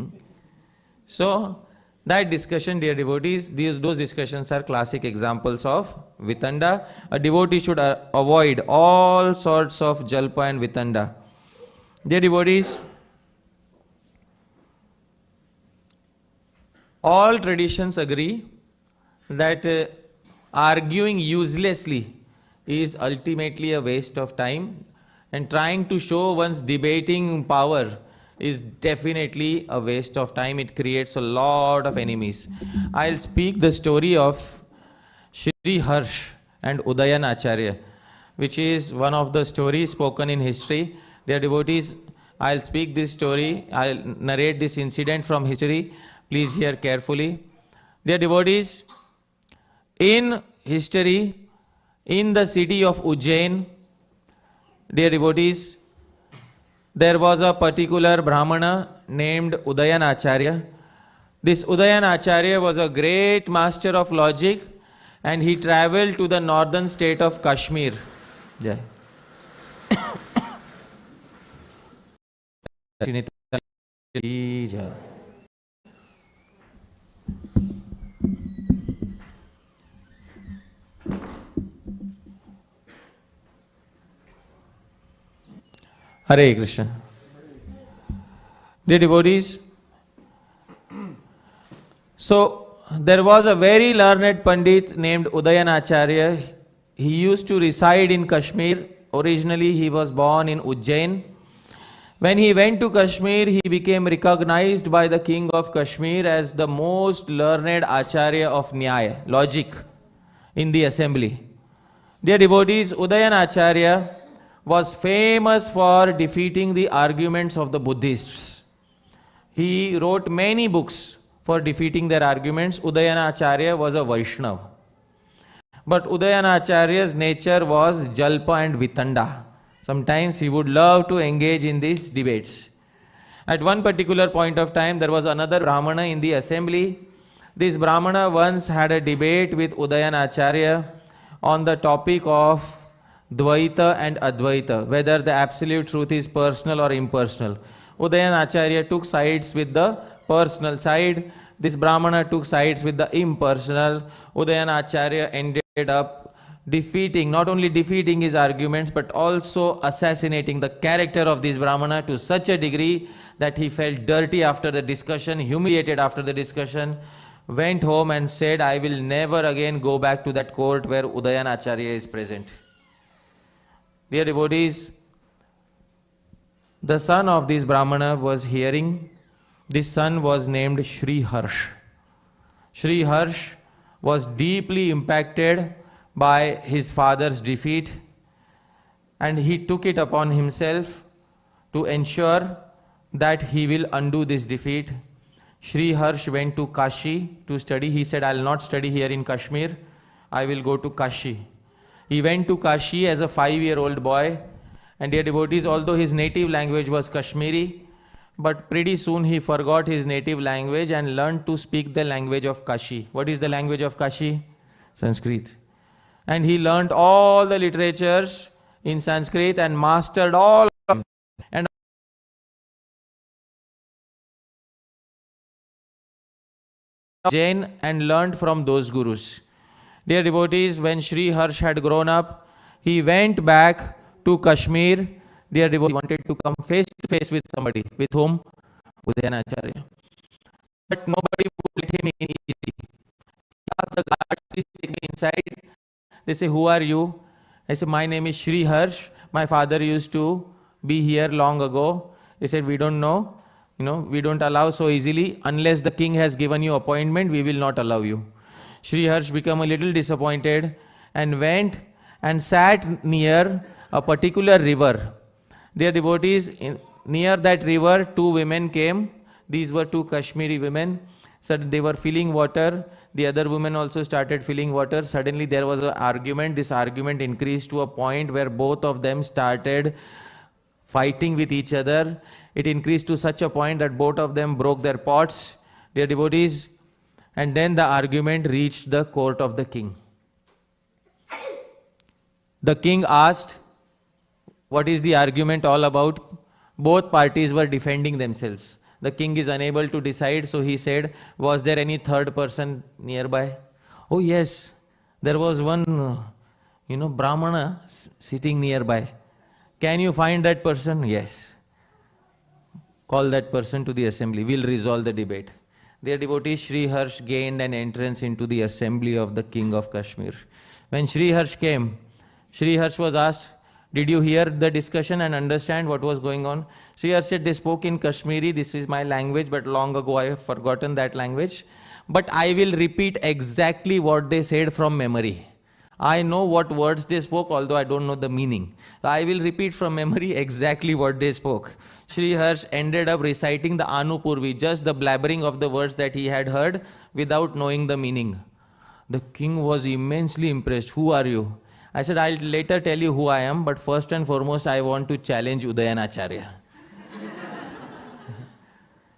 So, that discussion, dear devotees, those discussions are classic examples of Vitanda. A devotee should avoid all sorts of Jalpa and Vitanda. Dear devotees, all traditions agree that arguing uselessly is ultimately a waste of time, and trying to show one's debating power is definitely a waste of time. It creates a lot of enemies. I'll speak the story of Shri Harsh and Udayan Acharya, which is one of the stories spoken in history. Dear devotees, I'll speak this story, I'll narrate this incident from history. Please hear carefully. Dear devotees, in history, in the city of Ujjain, dear devotees, there was a particular Brahmana named Udayan Acharya. This Udayan Acharya was a great master of logic, and he travelled to the northern state of Kashmir. Jai. Hare Krishna. Dear devotees, so there was a very learned Pandit named Udayan Acharya. He used to reside in Kashmir. Originally he was born in Ujjain. When he went to Kashmir, he became recognized by the king of Kashmir as the most learned Acharya of Nyaya, logic, in the assembly. Dear devotees, Udayan Acharya was famous for defeating the arguments of the Buddhists. He wrote many books for defeating their arguments. Udayana Acharya was a Vaishnava. But Udayana Acharya's nature was Jalpa and Vitanda. Sometimes he would love to engage in these debates. At one particular point of time, there was another Brahmana in the assembly. This Brahmana once had a debate with Udayana Acharya on the topic of Dvaita and Advaita, whether the absolute truth is personal or impersonal. Udayan Acharya took sides with the personal side. This Brahmana took sides with the impersonal. Udayan Acharya ended up defeating, not only defeating his arguments, but also assassinating the character of this Brahmana to such a degree that he felt dirty after the discussion, humiliated after the discussion, went home and said, I will never again go back to that court where Udayan Acharya is present. Dear devotees, the son of this Brahmana was hearing. This son was named Shri Harsh. Shri Harsh was deeply impacted by his father's defeat, and he took it upon himself to ensure that he will undo this defeat. Shri Harsh went to Kashi to study. He said, I will not study here in Kashmir, I will go to Kashi. He went to Kashi as a 5-year-old boy, and dear devotees, although his native language was Kashmiri, but pretty soon he forgot his native language and learned to speak the language of Kashi. What is the language of Kashi? Sanskrit. And he learned all the literatures in Sanskrit and mastered all of them. And Jain and learned from those gurus. Dear devotees, when Shri Harsh had grown up, he went back to Kashmir. Dear devotees, he wanted to come face to face with somebody. With whom? Udayana Acharya. But nobody would let him in easily. He asked the guards, please take me inside. They say, who are you? I say, my name is Shri Harsh. My father used to be here long ago. They said, we don't know. We don't allow so easily. Unless the king has given you appointment, we will not allow you. Shri Harsh became a little disappointed and went and sat near a particular river. Dear devotees, near that river, two women came. These were two Kashmiri women. So they were filling water. The other woman also started filling water. Suddenly there was an argument. This argument increased to a point where both of them started fighting with each other. It increased to such a point that both of them broke their pots, dear devotees. And then the argument reached the court of the king. The king asked, what is the argument all about? Both parties were defending themselves. The king is unable to decide, so he said, was there any third person nearby? Oh yes, there was one, Brahmana sitting nearby. Can you find that person? Yes. Call that person to the assembly. We'll resolve the debate. Dear devotees, Sri Harsh gained an entrance into the assembly of the king of Kashmir. When Sri Harsh came, Sri Harsh was asked, did you hear the discussion and understand what was going on? Sri Harsh said, they spoke in Kashmiri. This is my language, but long ago I have forgotten that language. But I will repeat exactly what they said from memory. I know what words they spoke, although I don't know the meaning. I will repeat from memory exactly what they spoke. Sri Harsh ended up reciting the Anupurvi, just the blabbering of the words that he had heard without knowing the meaning. The king was immensely impressed. Who are you? I said, I'll later tell you who I am, but first and foremost, I want to challenge Udayanacharya.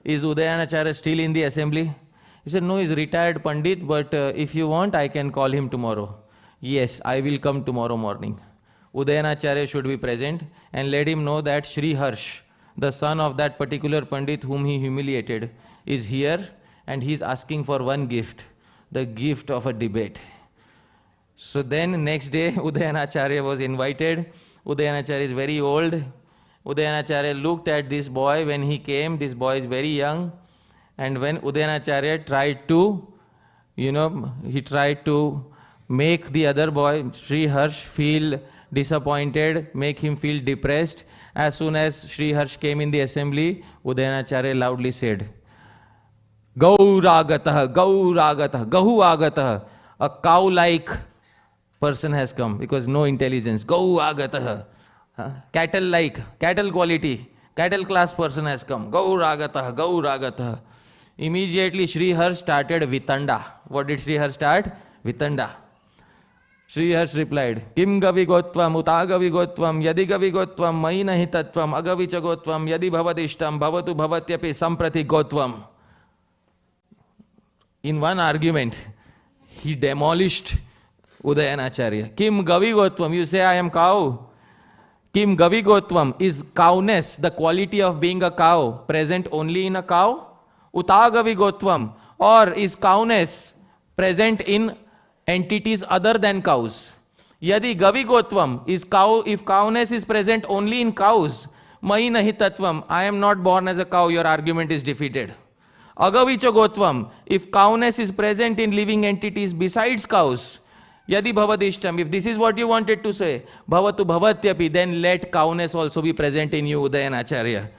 Is Udayanacharya still in the assembly? He said, no, he's retired Pandit, but if you want, I can call him tomorrow. Yes, I will come tomorrow morning. Udayanacharya should be present and let him know that Sri Harsh, the son of that particular Pandit whom he humiliated, is here and he is asking for one gift, the gift of a debate. So then next day Udayanacharya was invited. Udayanacharya is very old. Udayanacharya looked at this boy when he came. This boy is very young. And when Udayanacharya tried to, he tried to make the other boy, Sri Harsh, feel disappointed, make him feel depressed. As soon as Sri Harsh came in the assembly, Udayanacharya loudly said, Gauragatah, Gauragatah, Gahu agatah. A cow-like person has come because no intelligence. Gahu agatah. Cattle-like, cattle quality, cattle class person has come. Gauragatah, Gauragatah. Immediately Sri Harsh started Vitanda. What did Sri Harsh start? Vitanda. Sri Harsh replied, Kim gavi gotvam, utagavi gotvam, yadi gavi gotvam, mai nahi tatvam, agavicha gotvam, yadi bhavadishtam, bhavatu bhavatyapi samprati gotvam. In one argument, he demolished Udayanacharya. Kim gavi gotvam, you say I am cow. Kim gavi gotvam, is cowness, the quality of being a cow, present only in a cow? Utagavi gotvam, or is cowness present in entities other than cows? Yadi gavi gotvam, is cow, if cowness is present only in cows, mai nahi tatvam, I am not born as a cow, your argument is defeated. Agavicha gotvam, if cowness is present in living entities besides cows, yadi bhavadishtam, if this is what you wanted to say, bhavatu bhavatyapi, then let cowness also be present in you, Udayanacharya.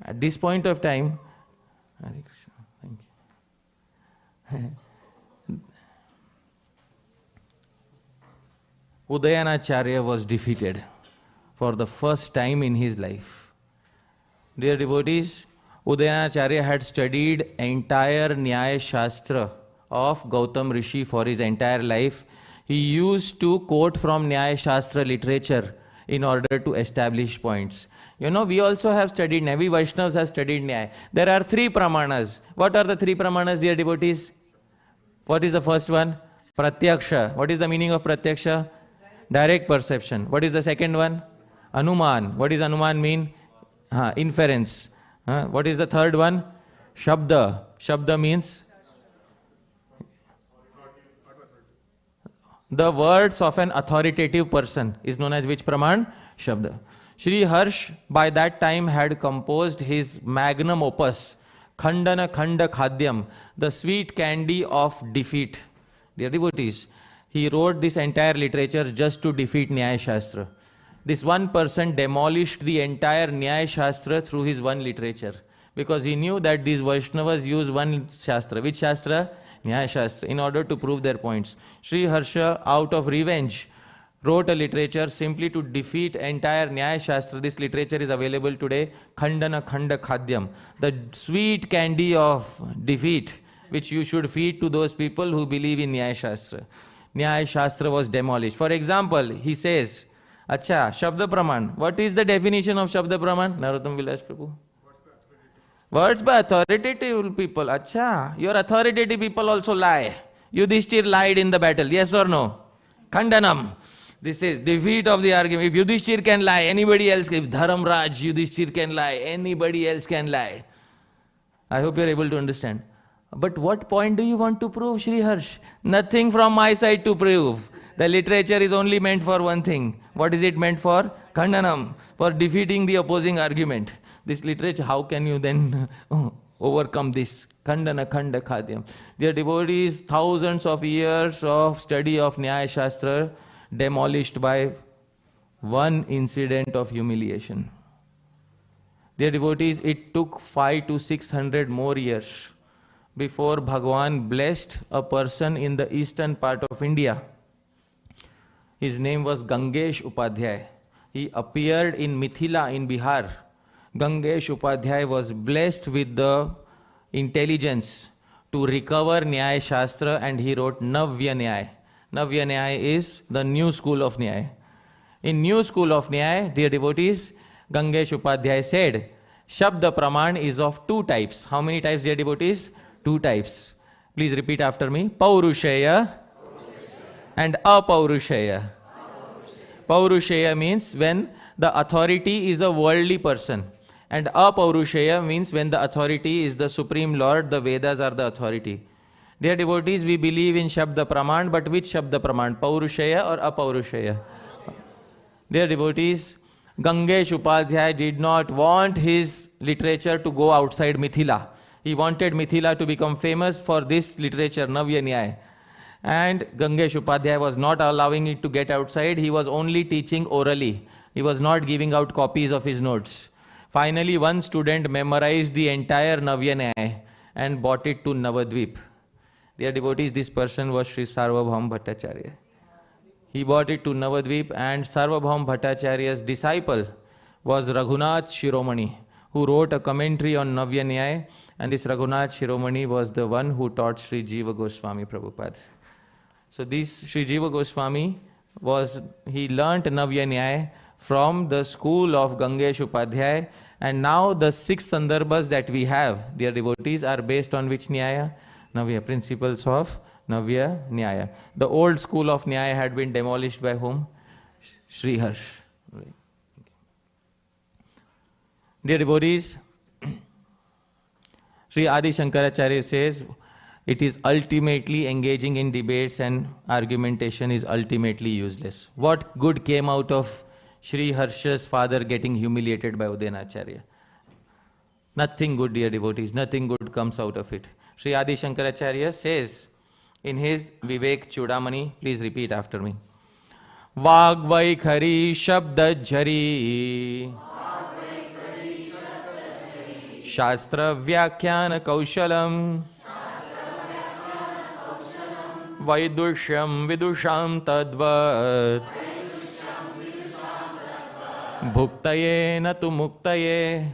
At this point of time, thank you. Udayanacharya was defeated for the first time in his life. Dear devotees, Udayanacharya had studied entire Nyaya Shastra of Gautam Rishi for his entire life. He used to quote from Nyaya Shastra literature in order to establish points. We also have studied Nyaya. We Vaishnavas have studied Nyaya. There are 3 pramanas. What are the 3 pramanas, dear devotees? What is the first one? Pratyaksha. What is the meaning of Pratyaksha? Direct perception. What is the second one? Anuman. What does Anuman mean? Inference. What is the third one? Shabda. Shabda means the words of an authoritative person is known as which praman? Shabda. Sri Harsh by that time had composed his magnum opus, Khandana Khanda Khadyam, the sweet candy of defeat. Dear devotees, he wrote this entire literature just to defeat Nyaya Shastra. This one person demolished the entire Nyaya Shastra through his one literature because he knew that these Vaishnavas use one Shastra. Which Shastra? Nyaya Shastra, in order to prove their points. Sri Harsha, out of revenge, wrote a literature simply to defeat entire Nyaya Shastra. This literature is available today, Khandana Khanda Khadyam, the sweet candy of defeat, which you should feed to those people who believe in Nyaya Shastra. Nyaya Shastra was demolished. For example, he says, Acha, Shabda Praman. What is the definition of Shabda Praman? Narottam Vilas Prabhu. Words by authoritative people. Acha, your authoritative people also lie. Yudhishthir lied in the battle, yes or no? Khandanam. This is defeat of the argument. If Yudhishthir can lie, anybody else, if Dharamraj, Yudhishthir can lie, anybody else can lie. I hope you are able to understand. But what point do you want to prove, Sri Harsh? Nothing from my side to prove. The literature is only meant for one thing. What is it meant for? Khandanam, for defeating the opposing argument. This literature, how can you then overcome this? Khandana Khanda Khadyam. Dear devotees, thousands of years of study of Nyaya Shastra demolished by one incident of humiliation. Dear devotees, it took 500 to 600 more years before Bhagwan blessed a person in the eastern part of India. His name was Gangesh Upadhyay. He appeared in Mithila in Bihar. Gangesh Upadhyay was blessed with the intelligence to recover Nyaya Shastra, and he wrote Navya Nyaya. Navya Nyaya is the new school of Nyaya. In new school of Nyaya, dear devotees, Gangesh Upadhyay said, Shabda Praman is of two types. How many types, dear devotees? Two types. Please repeat after me. Paurushaya and Apaurushaya. Paurushaya means when the authority is a worldly person. And Apaurushaya means when the authority is the Supreme Lord, the Vedas are the authority. Dear devotees, we believe in Shabda Praman, but which Shabda Praman? Paurushaya or Apaurushaya? Dear devotees, Gangesh Upadhyay did not want his literature to go outside Mithila. He wanted Mithila to become famous for this literature, Navya Nyaya. And Gangesh Upadhyay was not allowing it to get outside. He was only teaching orally. He was not giving out copies of his notes. Finally, one student memorized the entire Navya Nyaya and brought it to Navadvip. Dear devotees, this person was Sri Sarvabhaum Bhattacharya. He brought it to Navadvip, and Sarvabhaum Bhattacharya's disciple was Raghunath Shiromani, who wrote a commentary on Navya Nyaya, and this Raghunath Shiromani was the one who taught Sri Jiva Goswami Prabhupada. So this Sri Jiva Goswami he learnt Navya Nyaya from the school of Gangesh Upadhyay, and now the 6 sandarbhas that we have, dear devotees, are based on which Nyaya? Navya, principles of Navya Nyaya. The old school of Nyaya had been demolished by whom? Sri Harsh. Dear devotees, Sri Adi Shankaracharya says, it is ultimately engaging in debates and argumentation is ultimately useless. What good came out of Sri Harsha's father getting humiliated by Udayanacharya? Nothing good, dear devotees, nothing good comes out of it. Sri Adi Shankaracharya says in his Vivek Chudamani, please repeat after me. Vagvaikhari Shabda Jhari Shastra Vyakhyan Kaushalam Vaidushyam Vidusham Tadvat Bhuktaye Natu Muktaye.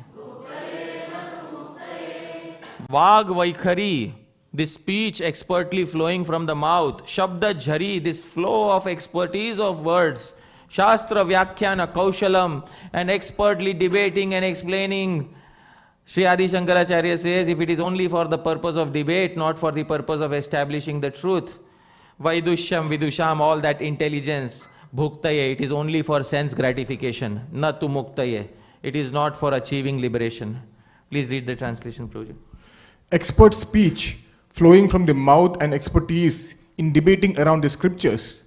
Vagvaikhari, this speech expertly flowing from the mouth. Shabda Jhari, this flow of expertise of words. Shastra Vyakhyana Kaushalam, and expertly debating and explaining. Sri Adi Shankaracharya says, if it is only for the purpose of debate, not for the purpose of establishing the truth, Vaidushyam, Vidusham, all that intelligence, Bhuktaye, it is only for sense gratification, Natu Muktaye, it is not for achieving liberation. Please read the translation, Prabhuji. Expert speech flowing from the mouth and expertise in debating around the scriptures,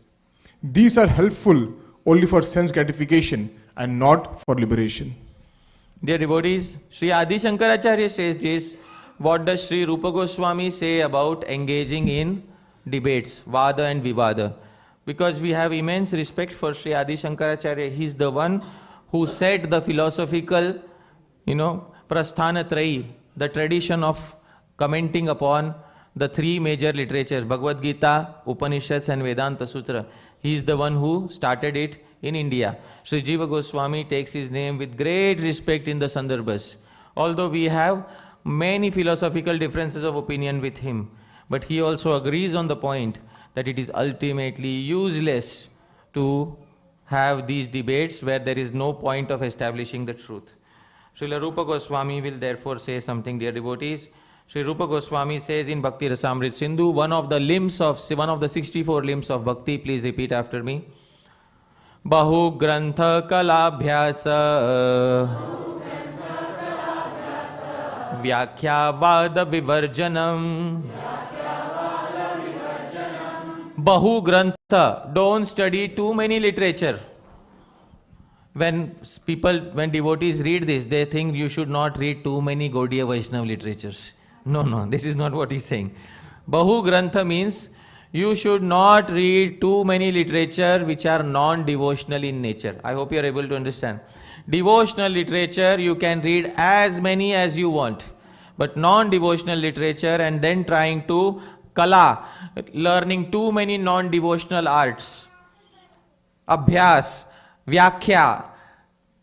these are helpful only for sense gratification and not for liberation. Dear devotees, Sri Adi Shankaracharya says this. What does Sri Rupa Goswami say about engaging in debates, Vada and Vivada? Because we have immense respect for Sri Adi Shankaracharya. He is the one who set the philosophical, Prasthanatrayi, the tradition of commenting upon the 3 major literatures, Bhagavad Gita, Upanishads and Vedanta Sutra. He is the one who started it in India. Sri Jiva Goswami takes his name with great respect in the Sandarbhas. Although we have many philosophical differences of opinion with him, but he also agrees on the point that it is ultimately useless to have these debates where there is no point of establishing the truth. Srila Rupa Goswami will therefore say something, dear devotees. Sri Rupa Goswami says in Bhakti Rasamrit Sindhu, one of the 64 limbs of Bhakti, please repeat after me. Bahu Grantha Kalabhyasa Vyakhya Vada Vivarjanam. Bahu Grantha, don't study too many literature. When devotees read this, they think you should not read too many Gaudiya Vaishnava literatures. No, this is not what he's saying. Bahu Grantha means you should not read too many literature which are non-devotional in nature. I hope you are able to understand. Devotional literature you can read as many as you want, but non-devotional literature and then trying to kala, learning too many non-devotional arts, abhyas, vyakhya,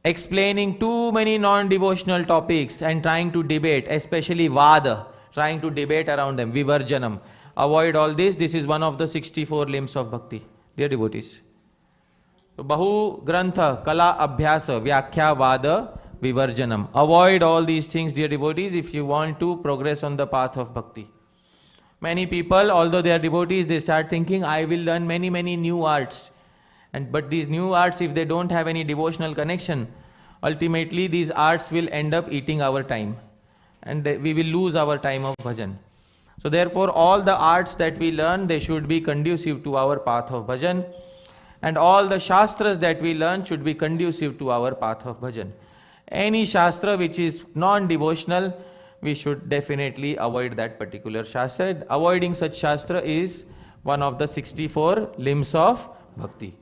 explaining too many non-devotional topics and trying to debate, especially vada, trying to debate around them, vivarjanam. Avoid all this. This is one of the 64 limbs of bhakti, dear devotees. So, Bahu Grantha, Kala Abhyasa, Vyakhya Vada Vivarjanam. Avoid all these things, dear devotees, if you want to progress on the path of bhakti. Many people, although they are devotees, they start thinking, I will learn many new arts. But these new arts, if they don't have any devotional connection, ultimately these arts will end up eating our time. And we will lose our time of bhajan. So therefore, all the arts that we learn, they should be conducive to our path of bhajan. And all the shastras that we learn should be conducive to our path of bhajan. Any shastra which is non-devotional, we should definitely avoid that particular shastra. Avoiding such shastra is one of the 64 limbs of bhakti.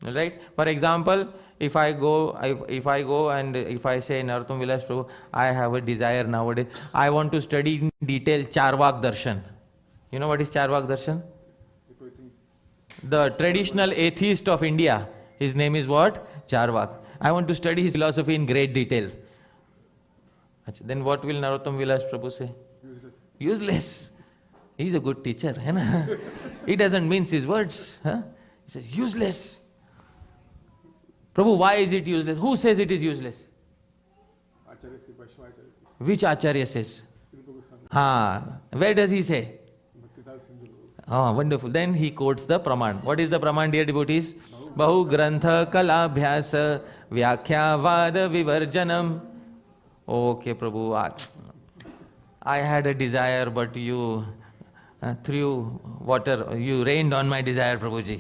Right? For example, if I go and if I say, Narottam Vilas Prabhu, I have a desire nowadays, I want to study in detail Charvak Darshan. You know what is Charvak Darshan? The traditional atheist of India. His name is what? Charvak. I want to study his philosophy in great detail. Then what will Narottam Vilas Prabhu say? Useless. He is a good teacher. He doesn't mince his words. He says, useless. Prabhu, why is it useless? Who says it is useless? Which Acharya says? Where does he say? Wonderful. Then he quotes the Praman. What is the Praman, dear devotees? Bahu Grantha Kalabhyasa Vyakhya Vada Vivarjanam. Okay, Prabhu, I had a desire, but you threw water, you rained on my desire, Prabhuji.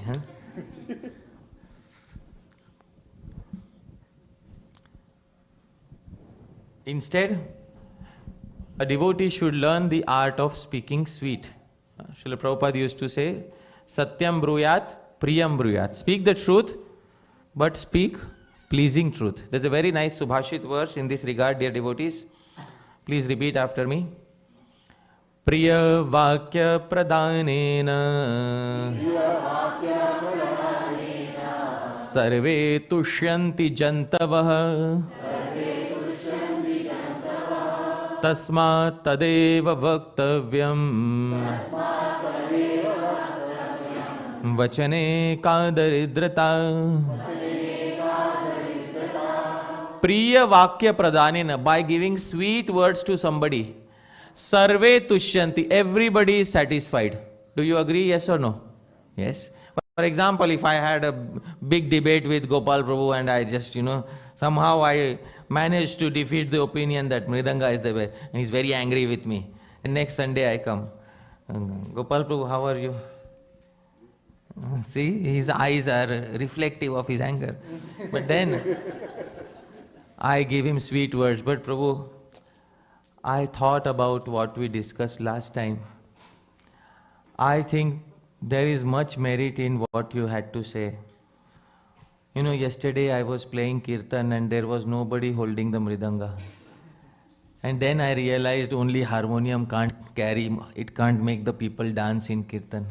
Instead, a devotee should learn the art of speaking sweet. Srila Prabhupada used to say, Satyam bruyat, priyam bruyat. Speak the truth, but speak pleasing truth. There's a very nice Subhashit verse in this regard, dear devotees. Please repeat after me. Priya Vakya Pradhanena Sarve Tushyanti Jantavah Tasmat Tadeva Vaktavyam Vachane Kadaridhrata. Priya Vakya Pradhanena, by giving sweet words to somebody. Sarve Tushyanti, everybody is satisfied. Do you agree, yes or no? Yes. For example, if I had a big debate with Gopal Prabhu and I just, somehow I managed to defeat the opinion that Mridanga is the way, and he's very angry with me. And next Sunday I come. Gopal Prabhu, how are you? See, his eyes are reflective of his anger. But then I gave him sweet words. But Prabhu, I thought about what we discussed last time. I think there is much merit in what you had to say. Yesterday I was playing Kirtan and there was nobody holding the Mridanga. And then I realized only harmonium can't carry, it can't make the people dance in Kirtan.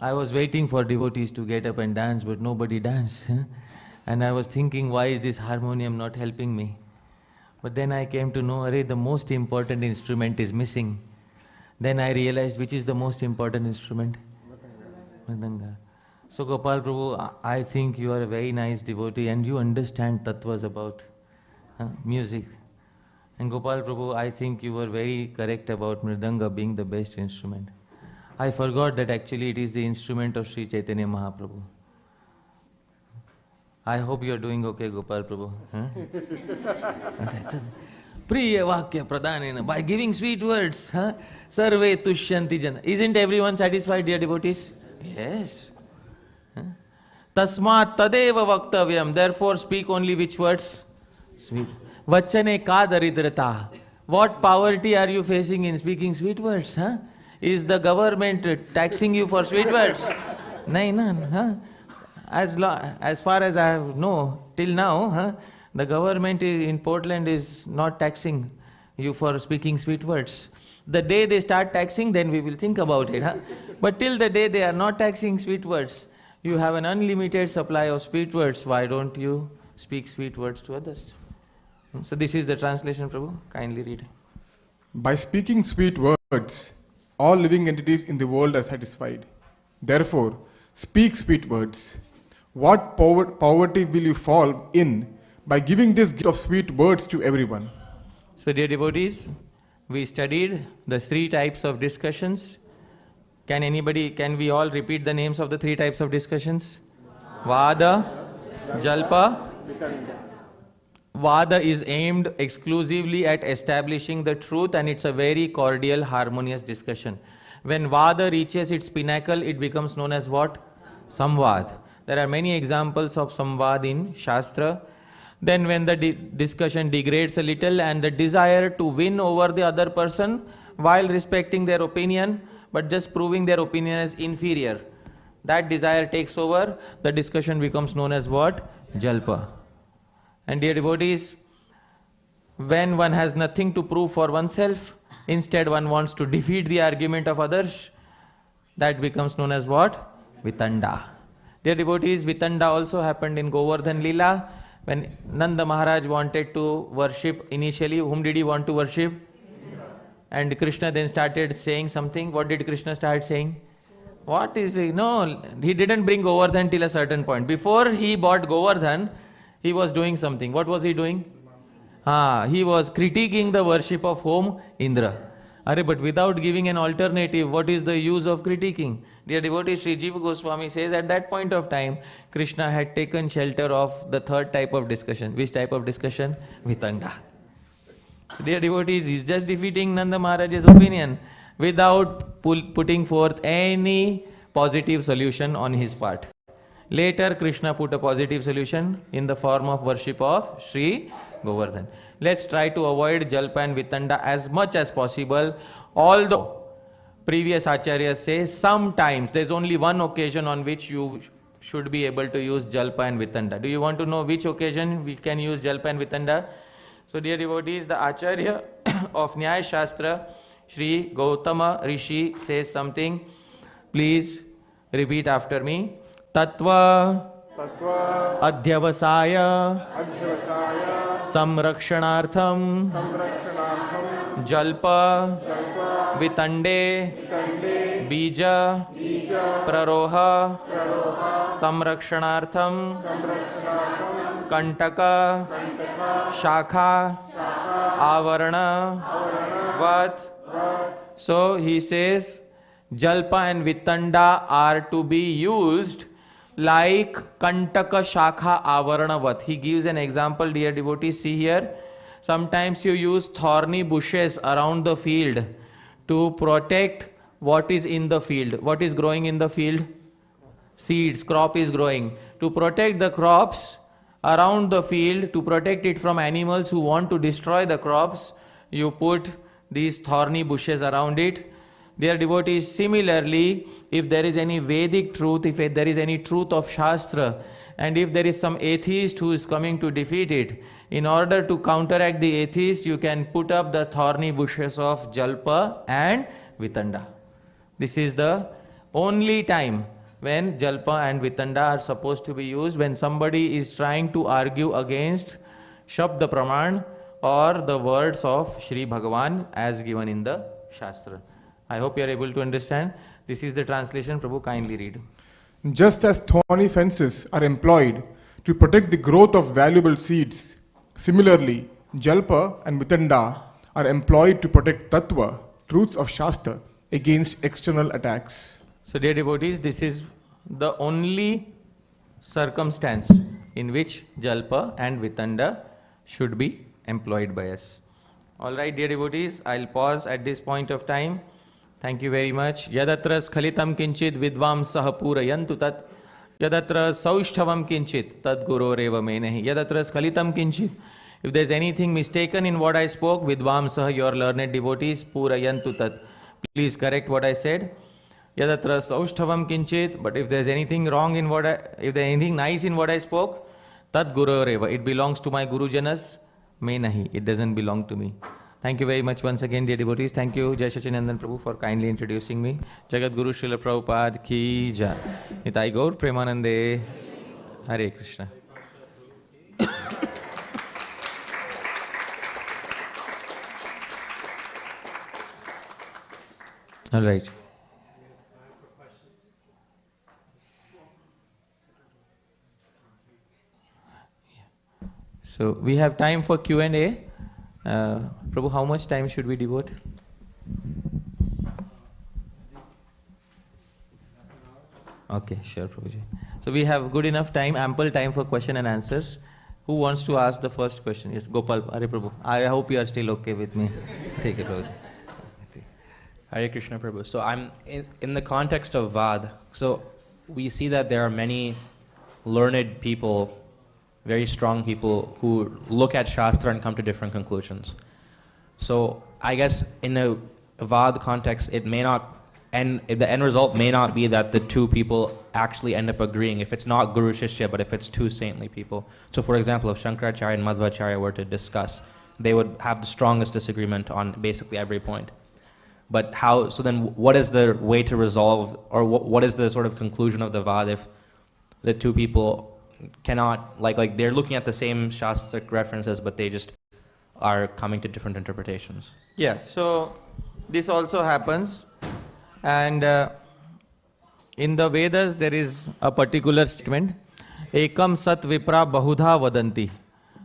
I was waiting for devotees to get up and dance, but nobody danced. And I was thinking, why is this harmonium not helping me? But then I came to know, the most important instrument is missing. Then I realized, which is the most important instrument? Mridanga. So Gopal Prabhu, I think you are a very nice devotee and you understand tattvas about music. And Gopal Prabhu, I think you were very correct about Mridanga being the best instrument. I forgot that actually it is the instrument of Sri Chaitanya Mahaprabhu. I hope you are doing okay, Gopal Prabhu. Priya Vakya Pradhanena, by giving sweet words, Sarve Tushyanti Jana. Isn't everyone satisfied, dear devotees? Yes. Tasmat Tadeva Vaktavyam, therefore speak only which words? Sweet. Vachane ka daridrata. What poverty are you facing in speaking sweet words? Is the government taxing you for sweet words? No. As far as I know, till now, the government in Portland is not taxing you for speaking sweet words. The day they start taxing, then we will think about it. But till the day they are not taxing sweet words, you have an unlimited supply of sweet words. Why don't you speak sweet words to others? So this is the translation, Prabhu. Kindly read. By speaking sweet words, all living entities in the world are satisfied. Therefore, speak sweet words. What poverty will you fall in by giving this gift of sweet words to everyone? So dear devotees, we studied the 3 types of discussions. Can we all repeat the names of the 3 types of discussions? Vada, Jalpa. Vada is aimed exclusively at establishing the truth, and it's a very cordial, harmonious discussion. When Vada reaches its pinnacle, it becomes known as what? Samvad. There are many examples of Samvad in Shastra. Then when the discussion degrades a little and the desire to win over the other person while respecting their opinion, but just proving their opinion as inferior, that desire takes over, the discussion becomes known as what? Jalpa. And dear devotees, when one has nothing to prove for oneself, instead one wants to defeat the argument of others, that becomes known as what? Vitanda. Dear devotees, Vitanda also happened in Govardhan Lila. When Nanda Maharaj wanted to worship initially, whom did he want to worship? And Krishna then started saying something. What did Krishna start saying? What is it? No, he didn't bring Govardhan till a certain point. Before he bought Govardhan, he was doing something. What was he doing? He was critiquing the worship of whom? Indra. But without giving an alternative, what is the use of critiquing? Dear devotee, Sri Jiva Goswami says at that point of time, Krishna had taken shelter of the 3rd type of discussion. Which type of discussion? Vitanga. Dear devotees, he is just defeating Nanda Maharaj's opinion without putting forth any positive solution on his part. Later, Krishna put a positive solution in the form of worship of Sri Govardhan. Let's try to avoid Jalpa and Vitanda as much as possible. Although previous acharyas say sometimes there's only one occasion on which you should be able to use Jalpa and Vitanda. Do you want to know which occasion we can use Jalpa and Vitanda? So dear devotees, the acharya of Nyaya Shastra, Sri Gautama Rishi, says something. Please repeat after me. Tattva Adhyavasaya Samrakshanartham Jalpa Vitande Bija Praroha Samrakshanartham Kantaka Shakha Avarana Vat. So he says Jalpa and Vitanda are to be used like Kantaka Shakha Avaranavat. He gives an example, dear devotees, see here. Sometimes you use thorny bushes around the field to protect what is in the field. What is growing in the field? Seeds, crop is growing. To protect the crops around the field, to protect it from animals who want to destroy the crops, you put these thorny bushes around it. Dear devotees, similarly, if there is any Vedic truth, if there is any truth of Shastra, and if there is some atheist who is coming to defeat it, in order to counteract the atheist, you can put up the thorny bushes of Jalpa and Vitanda. This is the only time when Jalpa and Vitanda are supposed to be used when somebody is trying to argue against Shabda Praman or the words of Shri Bhagavan as given in the Shastra. I hope you are able to understand. This is the translation. Prabhu, kindly read. Just as thorny fences are employed to protect the growth of valuable seeds, similarly, Jalpa and Vitanda are employed to protect Tattva, truths of Shastra, against external attacks. So, dear devotees, this is the only circumstance in which Jalpa and Vitanda should be employed by us. Alright, dear devotees, I'll pause at this point of time. Thank you very much. Yadatra skhalitam kinchit vidvam sahapurayantu tat yadatra saushthavam kinchit tad guroreva menehi yadatra skhalitam kinchit. If there's anything mistaken in what I spoke, vidvam sah, your learned devotees, purayantu tat. Please correct what I said. Yadatra saushthavam kinchit. But if there's anything wrong in if there's anything nice in what I spoke, tad guroreva, it belongs to my Gurujanas. May nahi, it doesn't belong to me. Thank you very much once again, dear devotees. Thank you, Jai Sachinandan Prabhu, for kindly introducing me. Jagat Guru Srila Prabhupada ki jai. Nitai Gaur Premanande. Hare Krishna. All right. So we have time for Q&A. Prabhu, how much time should we devote? Okay, sure, Prabhuji. So we have good enough time, ample time for question and answers. Who wants to ask the first question? Yes, Gopal. Hare Prabhu. I hope you are still okay with me. Take it, Prabhuji. Hare Krishna Prabhu. So I'm in the context of Vad. So we see that there are many learned people, very strong people who look at Shastra and come to different conclusions. So I guess in a Vad context, it may not, and the end result may not be that the two people actually end up agreeing if it's not Guru Shishya, but if it's two saintly people. So for example, if Shankaracharya and Madhvacharya were to discuss, they would have the strongest disagreement on basically every point. But how, so then what is the way to resolve, or what is the sort of conclusion of the Vad if the two people cannot, like they're looking at the same Shastric references, but they just are coming to different interpretations? Yeah, so this also happens, and in the Vedas there is a particular statement, Ekam Sat Vipra Bahudha Vadanti,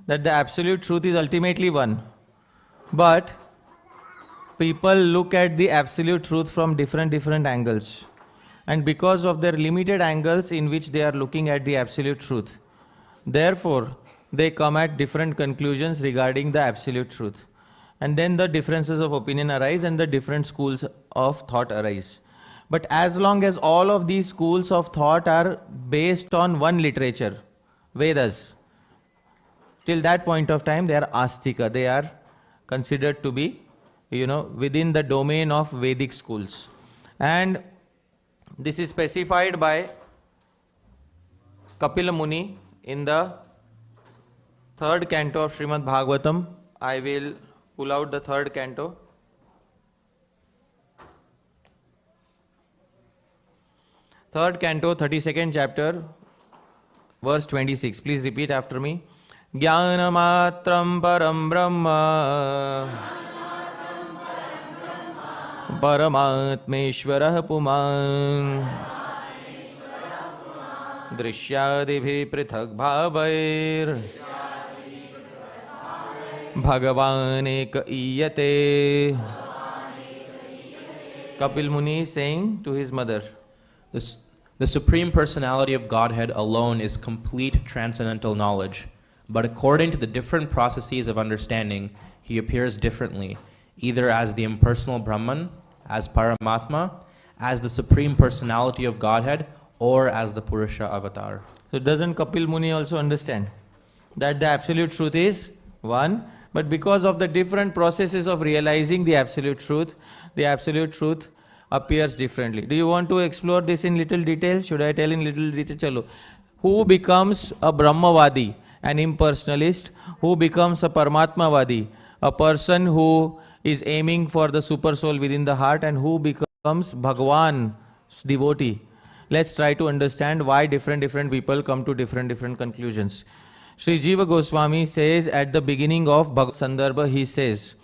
that the absolute truth is ultimately one. But people look at the absolute truth from different angles. And because of their limited angles in which they are looking at the absolute truth, therefore, they come at different conclusions regarding the absolute truth. And then the differences of opinion arise and the different schools of thought arise. But as long as all of these schools of thought are based on one literature, Vedas, till that point of time they are astika, they are considered to be, within the domain of Vedic schools. And this is specified by Kapila Muni in the 3rd canto of Srimad Bhagavatam. I will pull out the 3rd canto. Third canto, 32nd chapter, verse 26. Please repeat after me. Jnanamatram param brahma Paramatmeshwarah puman Drishyadibhi prithak bhavair Bhagavaneka iyate. Kapil Muni is saying to his mother, The Supreme Personality of Godhead alone is complete transcendental knowledge, but according to the different processes of understanding, he appears differently, either as the impersonal Brahman, as Paramatma, as the Supreme Personality of Godhead, or as the Purusha avatar. So doesn't Kapil Muni also understand that the absolute truth is one, but because of the different processes of realizing the absolute truth appears differently. Do you want to explore this in little detail? Should I tell in little detail? Chalo. Who becomes a Brahmavadi, an impersonalist? Who becomes a Paramatmavadi, a person who is aiming for the super soul within the heart? And who becomes Bhagavan's devotee, Let's try to understand why different people come to different conclusions. Sri Jiva Goswami says at the beginning of Bhagavad Sandarbha, he says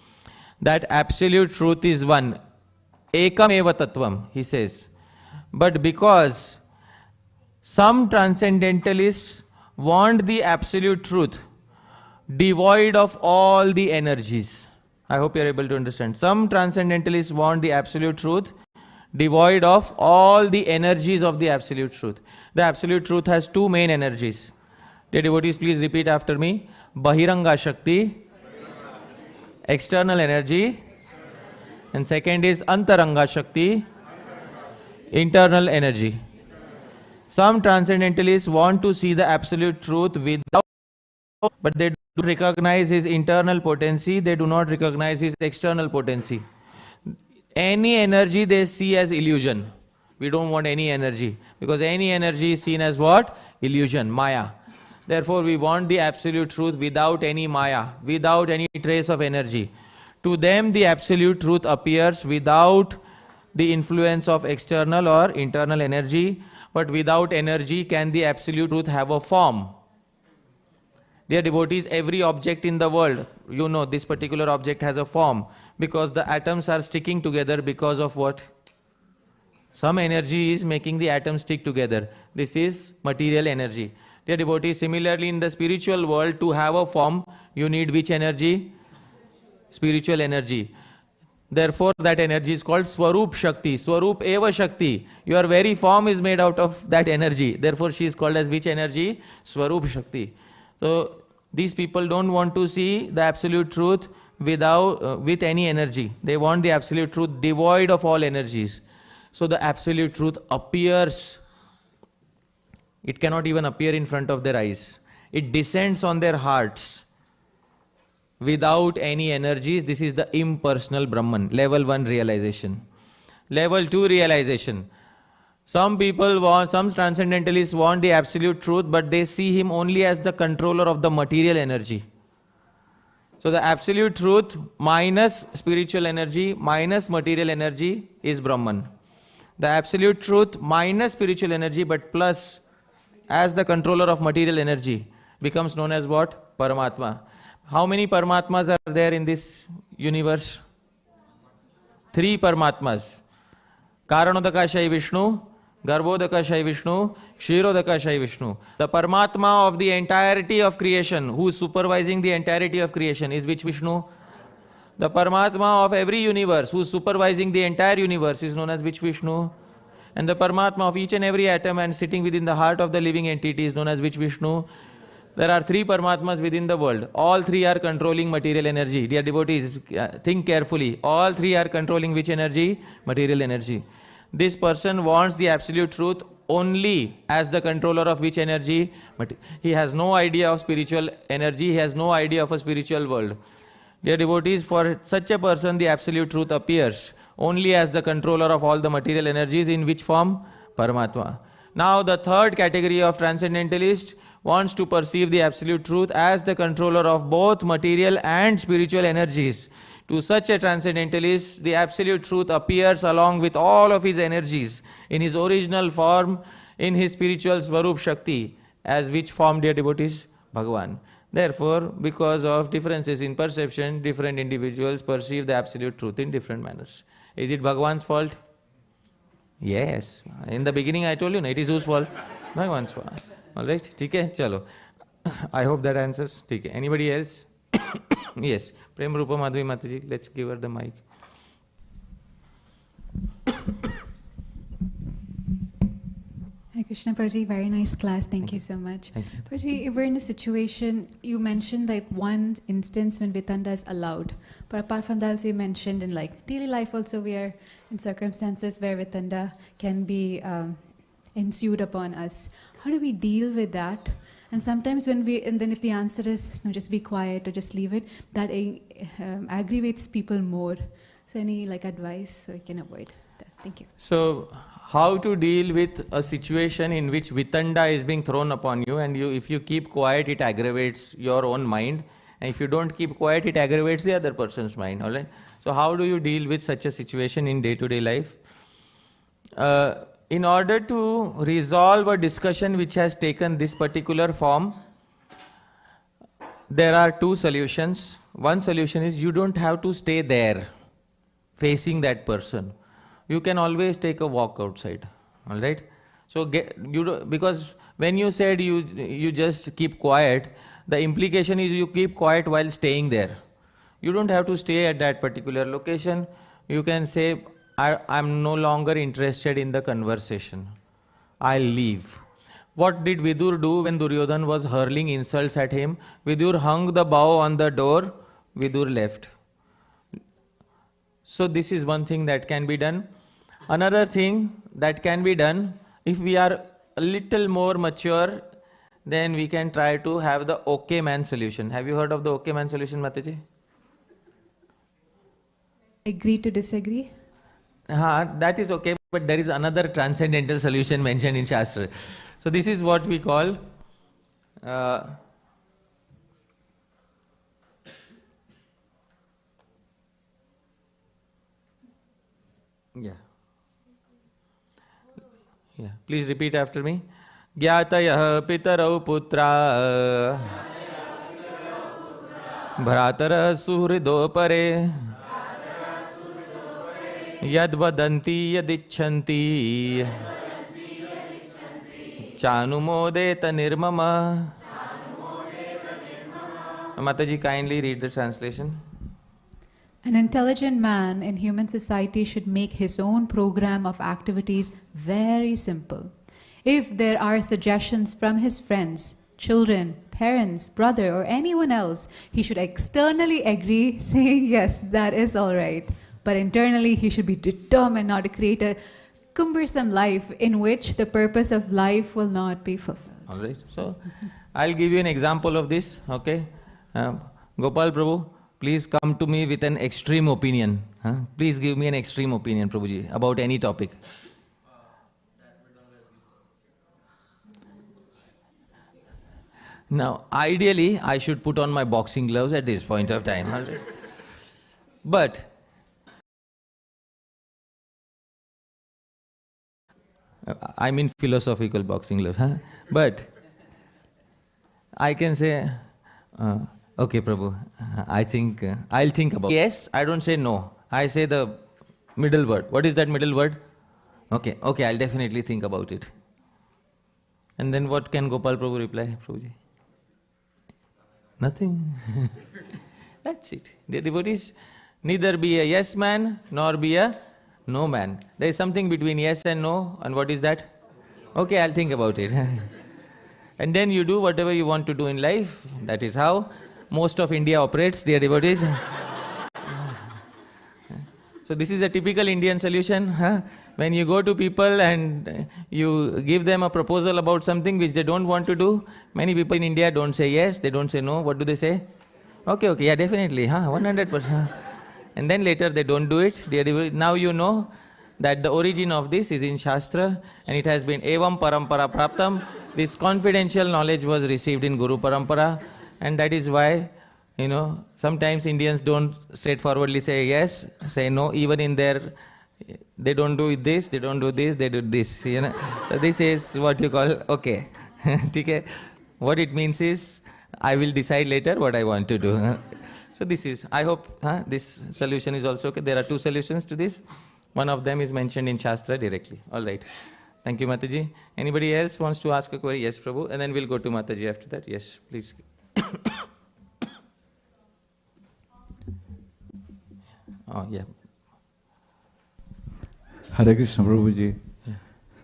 that absolute truth is one. Ekam eva tattvam, he says. But because some transcendentalists want the absolute truth devoid of all the energies. I hope you are able to understand. Some transcendentalists want the absolute truth devoid of all the energies of the absolute truth. The absolute truth has two main energies. Dear devotees, please repeat after me. Bahiranga Shakti, external energy, and second is Antaranga Shakti, internal energy. Some transcendentalists want to see the absolute truth without, but they don't recognize his internal potency, they do not recognize his external potency. Any energy they see as illusion. We don't want any energy, because any energy is seen as what? Illusion, Maya. Therefore, we want the absolute truth without any Maya, without any trace of energy. To them, the absolute truth appears without the influence of external or internal energy, but without energy can the absolute truth have a form. Dear devotees, every object in the world, you know this particular object has a form, because the atoms are sticking together because of what? Some energy is making the atoms stick together. This is material energy. Dear devotees, similarly in the spiritual world, to have a form, you need which energy? Spiritual energy. Therefore, that energy is called Swarup Shakti. Swarup Eva Shakti. Your very form is made out of that energy. Therefore, she is called as which energy? Swarup Shakti. So, these people don't want to see the absolute truth with any energy. They want the absolute truth devoid of all energies. So, the absolute truth appears. It cannot even appear in front of their eyes. It descends on their hearts without any energies. This is the impersonal Brahman, level 1 realization. Level 2 realization. Some transcendentalists want the absolute truth, but they see him only as the controller of the material energy. So the absolute truth minus spiritual energy minus material energy is Brahman. The absolute truth minus spiritual energy but plus as the controller of material energy becomes known as what? Paramatma. How many Paramatmas are there in this universe? 3 Paramatmas. Karanodaka Shai Vishnu, Garbhodaka Shai Vishnu, Kshirodaka Shai Vishnu. The Paramatma of the entirety of creation, who is supervising the entirety of creation, is which Vishnu? The Paramatma of every universe, who is supervising the entire universe, is known as which Vishnu? And the Paramatma of each and every atom and sitting within the heart of the living entity is known as which Vishnu? There are 3 Paramatmas within the world. All 3 are controlling material energy. Dear devotees, think carefully. All 3 are controlling which energy? Material energy. This person wants the absolute truth only as the controller of which energy? He has no idea of spiritual energy. He has no idea of a spiritual world. Dear devotees, for such a person, the absolute truth appears only as the controller of all the material energies. In which form? Paramatma. Now, the third category of transcendentalist wants to perceive the absolute truth as the controller of both material and spiritual energies. To such a transcendentalist, the absolute truth appears along with all of his energies in his original form, in his spiritual Swarup Shakti. As which form, dear devotees? Bhagavan. Therefore, because of differences in perception, different individuals perceive the absolute truth in different manners. Is it Bhagavan's fault? Yes. In the beginning I told you, it is whose fault? Bhagavan's fault. Alright, ठीक chalo. I hope that answers. ठीक Anybody else? Yes. Prem Rupa Madhvi Mataji, let's give her the mic. Hi Krishna Prabhuji, very nice class. Thank you so much. Prabhuji, if we're in a situation, you mentioned like one instance when Vitanda is allowed. But apart from that, also you mentioned in like daily life also we are in circumstances where Vitanda can be ensued upon us. How do we deal with that? And sometimes when and then if the answer is no, just be quiet or just leave it, that aggravates people more. So any like advice so we can avoid that? Thank you. So, how to deal with a situation in which Vitanda is being thrown upon you, and if you keep quiet, it aggravates your own mind, and if you don't keep quiet, it aggravates the other person's mind. All right. So, how do you deal with such a situation in day-to-day life? in order to resolve a discussion which has taken this particular form, there are two solutions. One solution is you don't have to stay there, facing that person. You can always take a walk outside, all right? So because when you said you just keep quiet, the implication is you keep quiet while staying there. You don't have to stay at that particular location. You can say, I'm no longer interested in the conversation. I'll leave. What did Vidur do when Duryodhan was hurling insults at him? Vidur hung the bow on the door, Vidur left. So this is one thing that can be done. Another thing that can be done, if we are a little more mature, then we can try to have the okay man solution. Have you heard of the okay man solution, Mataji? Agree to disagree? That is okay, but there is another transcendental solution mentioned in Shastra. So this is what we call please repeat after me. Gyatayah pitarau putra bhratara suhrido pare yad vadanti yadichanti chanumodeta nirmama. Mataji, kindly read the translation. An intelligent man in human society should make his own program of activities very simple. If there are suggestions from his friends, children, parents, brother, or anyone else, he should externally agree, saying, yes, that is all right. But internally, he should be determined not to create a cumbersome life in which the purpose of life will not be fulfilled. All right. So, I'll give you an example of this, okay? Gopal Prabhu, please come to me with an extreme opinion. Please give me an extreme opinion, Prabhuji, about any topic. Now, ideally, I should put on my boxing gloves at this point of time. But I mean philosophical boxing gloves. But I can say, okay, Prabhu, I think I'll think about it. Yes, I don't say no. I say the middle word. What is that middle word? Okay, I'll definitely think about it. And then what can Gopal Prabhu reply, Prabhuji? Nothing. That's it. The devotees neither be a yes man nor be a no man. There is something between yes and no, and what is that? Okay, I'll think about it. And then you do whatever you want to do in life. That is how most of India operates, dear devotees. So this is a typical Indian solution. When you go to people and you give them a proposal about something which they don't want to do, many people in India don't say yes, they don't say no. What do they say? Okay, yeah, definitely, 100%. And then later they don't do it. Now you know that the origin of this is in Shastra, and it has been evam parampara praptam. This confidential knowledge was received in Guru Parampara, and that is why, sometimes Indians don't straightforwardly say yes, say no, even in their, they don't do this, they don't do this, they do this, So this is what you call, okay. Okay. What it means is, I will decide later what I want to do. So this is, I hope this solution is also okay. There are two solutions to this. One of them is mentioned in Shastra directly. All right. Thank you, Mataji. Anybody else wants to ask a query? Yes, Prabhu. And then we'll go to Mataji after that. Yes, please. Oh, yeah. Hare Krishna, Prabhuji. Yeah.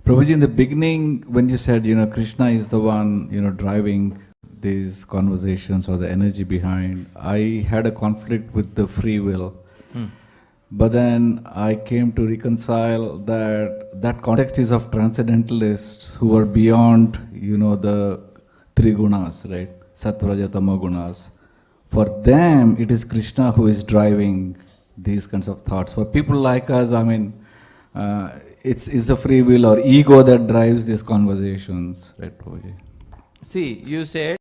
Prabhuji, in the beginning, when you said, Krishna is the one, driving these conversations or the energy behind, I had a conflict with the free will. But then I came to reconcile that context is of transcendentalists who are beyond, the three gunas, right? Sattva, Raja, Tama gunas. For them, it is Krishna who is driving these kinds of thoughts. For people like us, it's a free will or ego that drives these conversations, right, Prabhuji? See, you said,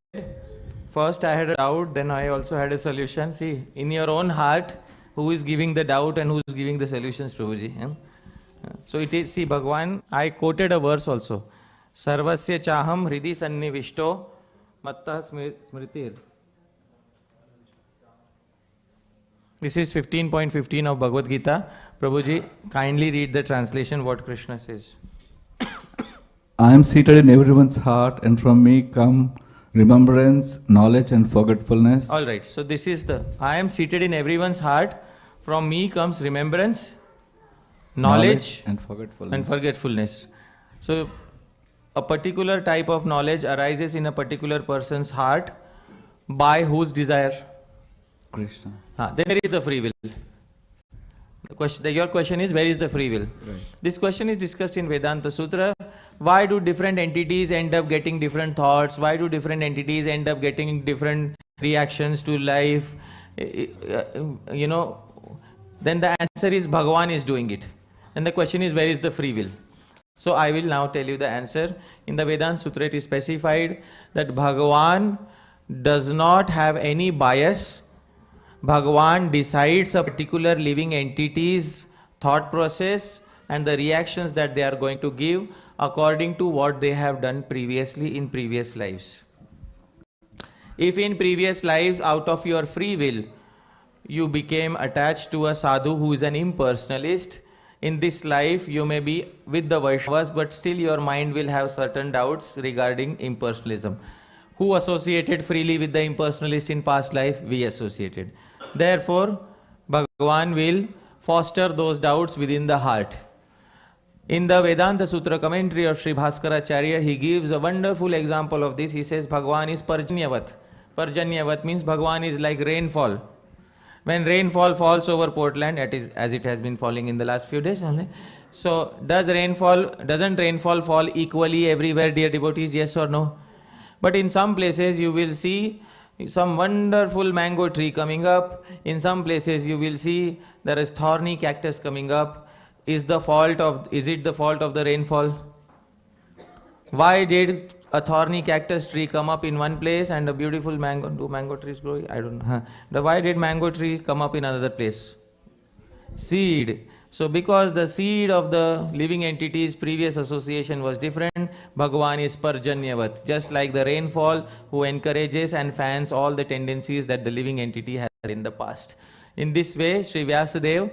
first I had a doubt, then I also had a solution. See, in your own heart, who is giving the doubt and who is giving the solutions, Prabhuji? So it is, see Bhagwan, I quoted a verse also. Sarvasya chaham hridi sannivishto matta smritir. This is 15.15 of Bhagavad Gita. Prabhuji, kindly read the translation what Krishna says. I am seated in everyone's heart, and from me come remembrance, knowledge and forgetfulness. Alright, so this is the, I am seated in everyone's heart. From me comes remembrance, knowledge and forgetfulness. And forgetfulness. So a particular type of knowledge arises in a particular person's heart by whose desire? Krishna. Then where is the free will? Your question is, where is the free will? Right. This question is discussed in Vedanta Sutra. Why do different entities end up getting different thoughts? Why do different entities end up getting different reactions to life? You know, then the answer is Bhagavan is doing it. And the question is, where is the free will? So I will now tell you the answer. In the Vedanta Sutra it is specified that Bhagavan does not have any bias. Bhagavan decides a particular living entity's thought process and the reactions that they are going to give according to what they have done previously in previous lives. If in previous lives, out of your free will, you became attached to a sadhu who is an impersonalist, in this life you may be with the Vaishnavas, but still your mind will have certain doubts regarding impersonalism. Who associated freely with the impersonalist in past life? We associated. Therefore, Bhagavan will foster those doubts within the heart. In the Vedanta Sutra commentary of Sri Bhaskaracharya, he gives a wonderful example of this. He says Bhagavan is Parjanyavat. Parjanyavat means Bhagavan is like rainfall. When rainfall falls over Portland, as it has been falling in the last few days only. So, doesn't rainfall fall equally everywhere, dear devotees? Yes or no? But in some places you will see some wonderful mango tree coming up. In some places you will see there is thorny cactus coming up. Is it the fault of the rainfall? Why did a thorny cactus tree come up in one place and a beautiful mango trees grow? I don't know. Why did mango tree come up in another place? Seed. So because the seed of the living entity's previous association was different, Bhagavan is Parjanyavat, just like the rainfall who encourages and fans all the tendencies that the living entity has in the past. In this way, Sri Vyasadeva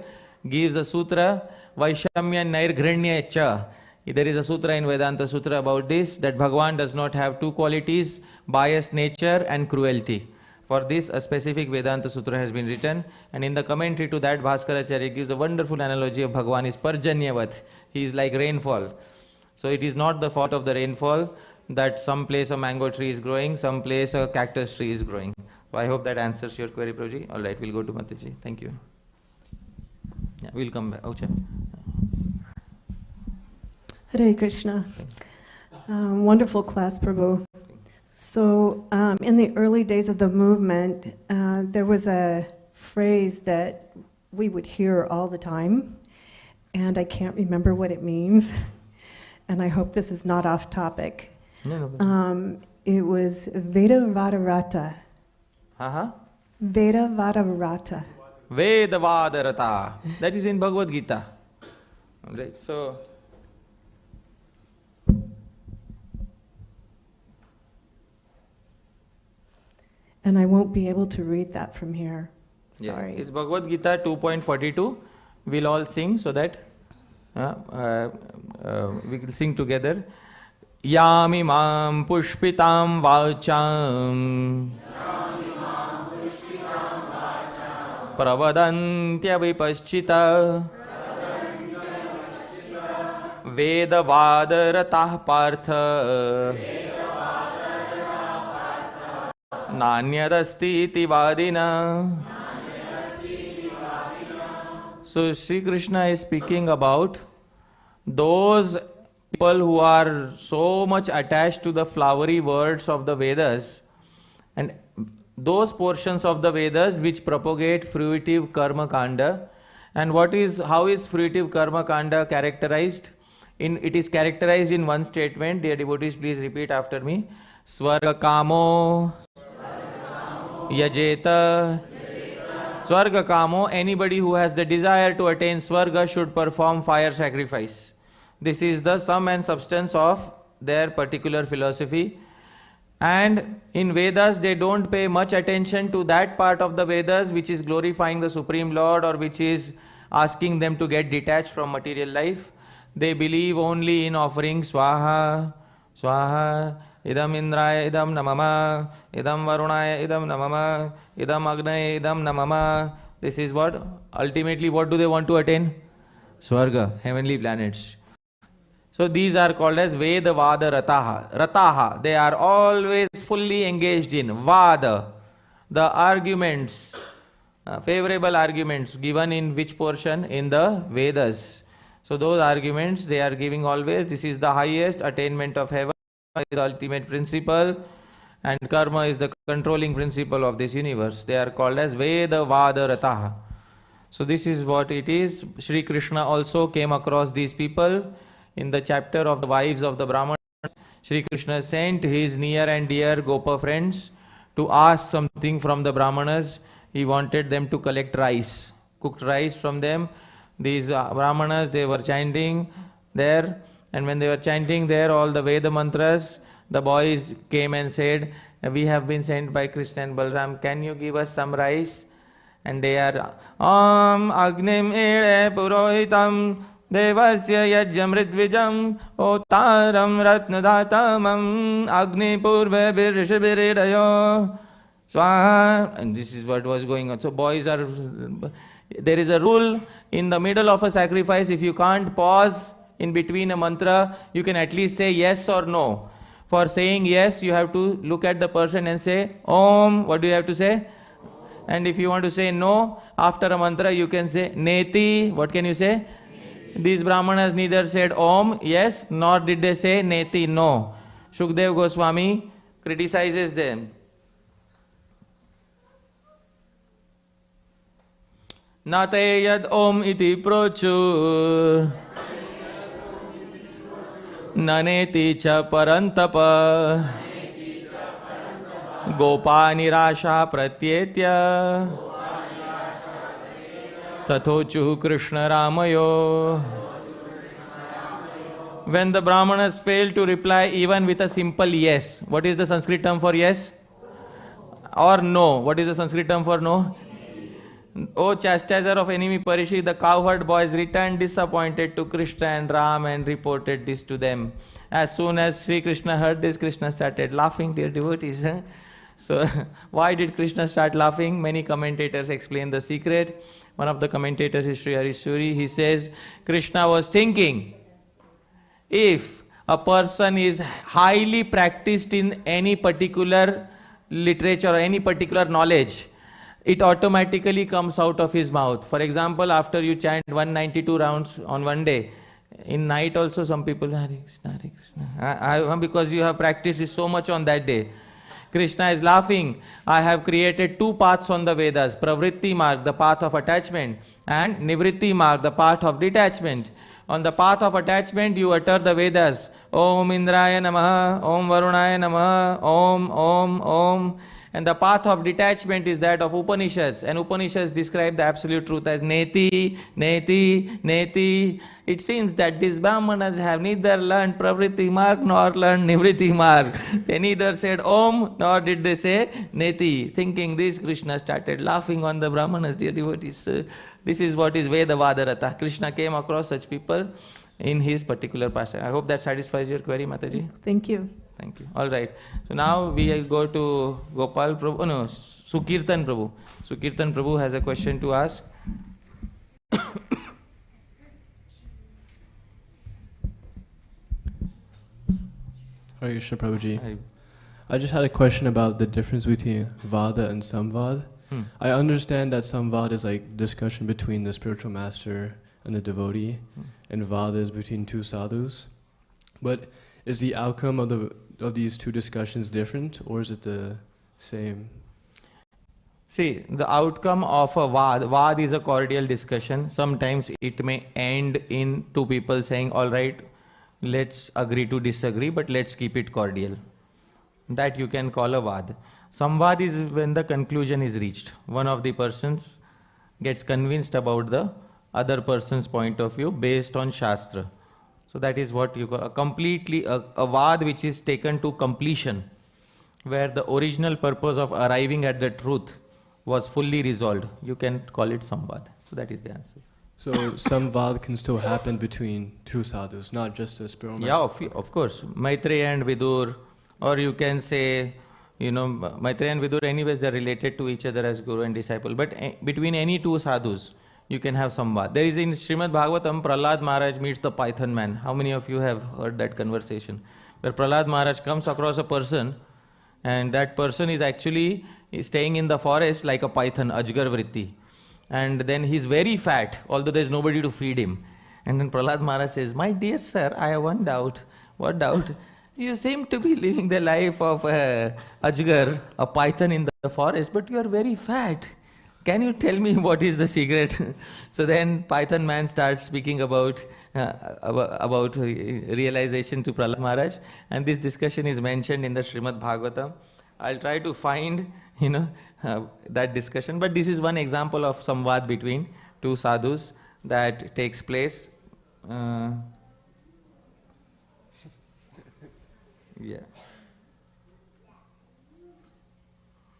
gives a sutra, Vaishamya Nairghrinya Cha. There is a sutra in Vedanta Sutra about this, that Bhagavan does not have two qualities, biased nature and cruelty. For this, a specific Vedanta Sutra has been written, and in the commentary to that, Bhaskaracharya gives a wonderful analogy of Bhagavan is Parjanyavat. He is like rainfall. So it is not the fault of the rainfall that some place a mango tree is growing, some place a cactus tree is growing. So I hope that answers your query, Prabhuji. Alright, we'll go to Mataji. Thank you. Yeah, we'll come back. Okay. Hare Krishna. Wonderful class, Prabhu. So in the early days of the movement, there was a phrase that we would hear all the time, and I can't remember what it means, and I hope this is not off topic. No. It was Veda Vadarata. Veda Vadarata. Veda Vadarata. That is in Bhagavad Gita. Right. So and I won't be able to read that from here. Sorry. Yeah, it's Bhagavad Gita 2.42. We'll all sing so that we will sing together. Yami mam pushpitam vacham pravadantya vipaschita veda vadarata partha Nanyadasti iti vadina. So Sri Krishna is speaking about those people who are so much attached to the flowery words of the Vedas and those portions of the Vedas which propagate fruitive karma kanda. And how is fruitive karma kanda characterized? It is characterized in one statement. Dear devotees, please repeat after me. Swarga kamo Yajeta Swarga kamo, anybody who has the desire to attain Swarga should perform fire sacrifice. This is the sum and substance of their particular philosophy. And in Vedas, they don't pay much attention to that part of the Vedas which is glorifying the Supreme Lord or which is asking them to get detached from material life. They believe only in offering Swaha, Swaha, Idam Indraya, Idam Namama, Idam Varunaya, Idam Namama, Idam Agnaya, Idam Namama. This is what, ultimately what do they want to attain? Swarga, heavenly planets. So these are called as Veda Vada Rataha. Rataha, they are always fully engaged in Vada, the arguments, favorable arguments given in which portion? In the Vedas. So those arguments they are giving always, this is the highest attainment of heaven, is the ultimate principle, and karma is the controlling principle of this universe. They are called as Veda Vada Rataha. So this is what it is. Sri Krishna also came across these people. In the chapter of the wives of the Brahmanas, Sri Krishna sent his near and dear Gopa friends to ask something from the Brahmanas. He wanted them to collect rice, cooked rice from them. These Brahmanas, they were chanting there, and when they were chanting there all the Veda mantras, the boys came and said, we have been sent by Krishna and Balram, can you give us some rice? And they are, Om Agnim Ede Purohitam Devasya Yajamritvijam Otaram Ratnadatamam Agni Purve Birishabiridayo Swaha. And this is what was going on. So boys are, there is a rule in the middle of a sacrifice, if you can't pause in between a mantra, you can at least say yes or no. For saying yes, you have to look at the person and say, Om, what do you have to say? And if you want to say no, after a mantra, you can say Neti. What can you say? These Brahmanas neither said Om, yes, nor did they say Neti, no. Shukdev Goswami criticizes them. Nate yad Om iti prochur Naneti cha parantapa Gopa nirasha pratyetya Tathochu Krishna Ramayo. When the Brahmanas failed to reply even with a simple yes, what is the Sanskrit term for yes? Or no, what is the Sanskrit term for no? O chastiser of enemy Parishi, the cowherd boys returned disappointed to Krishna and Ram and reported this to them. As soon as Sri Krishna heard this, Krishna started laughing, dear devotees. So, why did Krishna start laughing? Many commentators explain the secret. One of the commentators is Sri Harishuri. He says, Krishna was thinking, if a person is highly practiced in any particular literature or any particular knowledge, it automatically comes out of his mouth. For example, after you chant 192 rounds on one day, in night also some people, Hare Krishna, Hare Krishna, because you have practiced it so much on that day. Krishna is laughing. I have created two paths on the Vedas, Pravritti Marg, the path of attachment, and Nivritti Marg, the path of detachment. On the path of attachment, you utter the Vedas, Om Indraya Namaha, Om Varunaya Namaha, Om, Om, Om. And the path of detachment is that of Upanishads. And Upanishads describe the absolute truth as Neti, Neti, Neti. It seems that these Brahmanas have neither learned Pravritti Marg nor learned Nivritti Marg. They neither said Om nor did they say Neti. Thinking this, Krishna started laughing on the Brahmanas, dear devotees. This is what is Veda Vadarata. Krishna came across such people in his particular pastime. I hope that satisfies your query, Mataji. Thank you. Thank you. All right. So now we will go to Gopal Prabhu. Oh no, Sukirtan Prabhu. Sukirtan Prabhu has a question to ask. Hare Krishna Prabhuji. I just had a question about the difference between Vada and Samvad. I understand that Samvad is like discussion between the spiritual master and the devotee, and Vada is between two sadhus. But is the outcome of these two discussions different, or is it the same? See, the outcome of a Vad is a cordial discussion. Sometimes it may end in two people saying, all right, let's agree to disagree, but let's keep it cordial. That you can call a Vad. Samvad is when the conclusion is reached. One of the persons gets convinced about the other person's point of view based on Shastra. So that is what you call a vad which is taken to completion, where the original purpose of arriving at the truth was fully resolved. You can call it samvad. So that is the answer. So samvad can still happen between two sadhus, not just a spiritual man. Yeah, of course. Maitreya and Vidur, or you can say, Maitreya and Vidur anyways they are related to each other as guru and disciple. But between any two sadhus, you can have samvad. There is in Srimad Bhagavatam, Prahlad Maharaj meets the python man. How many of you have heard that conversation? Where Prahlad Maharaj comes across a person, and that person is actually staying in the forest like a python, Ajgar Vritti. And then he's very fat, although there's nobody to feed him. And then Prahlad Maharaj says, "My dear sir, I have one doubt." "What doubt?" "You seem to be living the life of Ajgar, a python in the forest, but you are very fat. Can you tell me what is the secret?" So then Python man starts speaking about realization to Prahlad Maharaj, and this discussion is mentioned in the Srimad Bhagavatam. I'll try to find, that discussion, but this is one example of samvad between two sadhus that takes place. Yeah.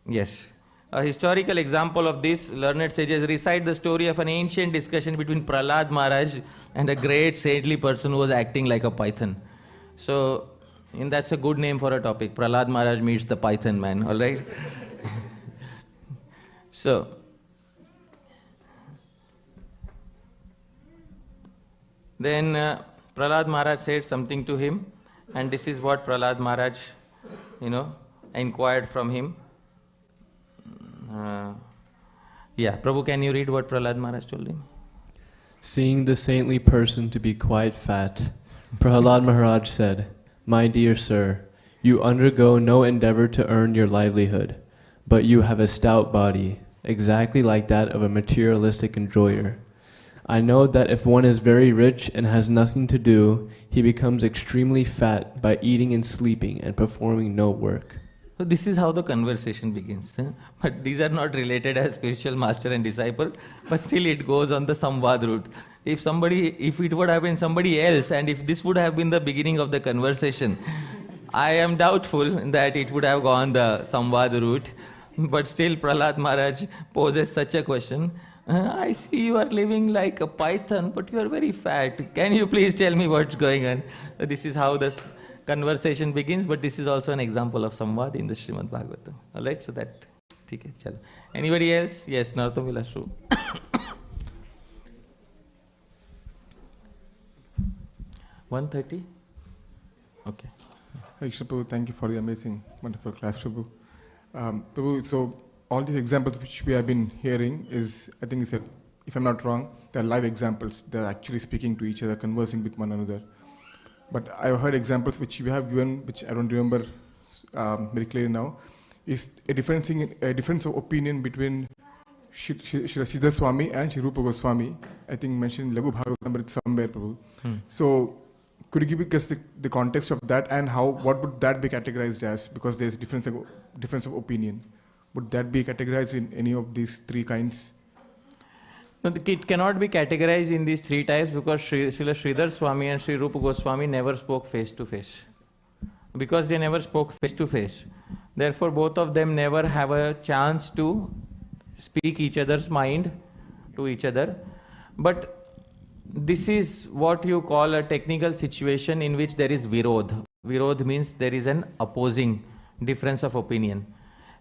Yes. A historical example of this, learned sages recite the story of an ancient discussion between Prahlad Maharaj and a great saintly person who was acting like a python. So, that's a good name for a topic. Prahlad Maharaj meets the python man, alright? So, then Prahlad Maharaj said something to him, and this is what Prahlad Maharaj, inquired from him. Prabhu, can you read what Prahlad Maharaj told him? Seeing the saintly person to be quite fat, Prahlad Maharaj said, "My dear sir, you undergo no endeavor to earn your livelihood, but you have a stout body, exactly like that of a materialistic enjoyer. I know that if one is very rich and has nothing to do, he becomes extremely fat by eating and sleeping and performing no work." So this is how the conversation begins. But these are not related as spiritual master and disciple, but still it goes on the samvad route. If it would have been somebody else, and if this would have been the beginning of the conversation, I am doubtful that it would have gone the samvad route. But still Prahlad Maharaj poses such a question. "I see you are living like a python, but you are very fat. Can you please tell me what's going on?" So this is how this conversation begins, but this is also an example of samvad in the Srimad Bhagavatam. Alright, so that, okay, chalo. Anybody else? Yes, Narottam Vilashu. 1:30? Okay. Hey, Prabhu, thank you for the amazing, wonderful class, Prabhu. Prabhu, so all these examples which we have been hearing is, I think if I'm not wrong, they're live examples. They're actually speaking to each other, conversing with one another. But I've heard examples which you have given, which I don't remember very clearly now, is a difference of opinion between Sridhar Swami and Sri Rupa Goswami. I think mentioned in Laghu Bhagavatam somewhere, Prabhu. So, could you give us the context of that, and what would that be categorized as? Because there's a difference of opinion. Would that be categorized in any of these three kinds? No, it cannot be categorized in these three types because Srila Sridhar Swami and Sri Rupa Goswami never spoke face to face. Because they never spoke face to face, therefore both of them never have a chance to speak each other's mind to each other. But this is what you call a technical situation in which there is virodh. Virodh means there is an opposing difference of opinion.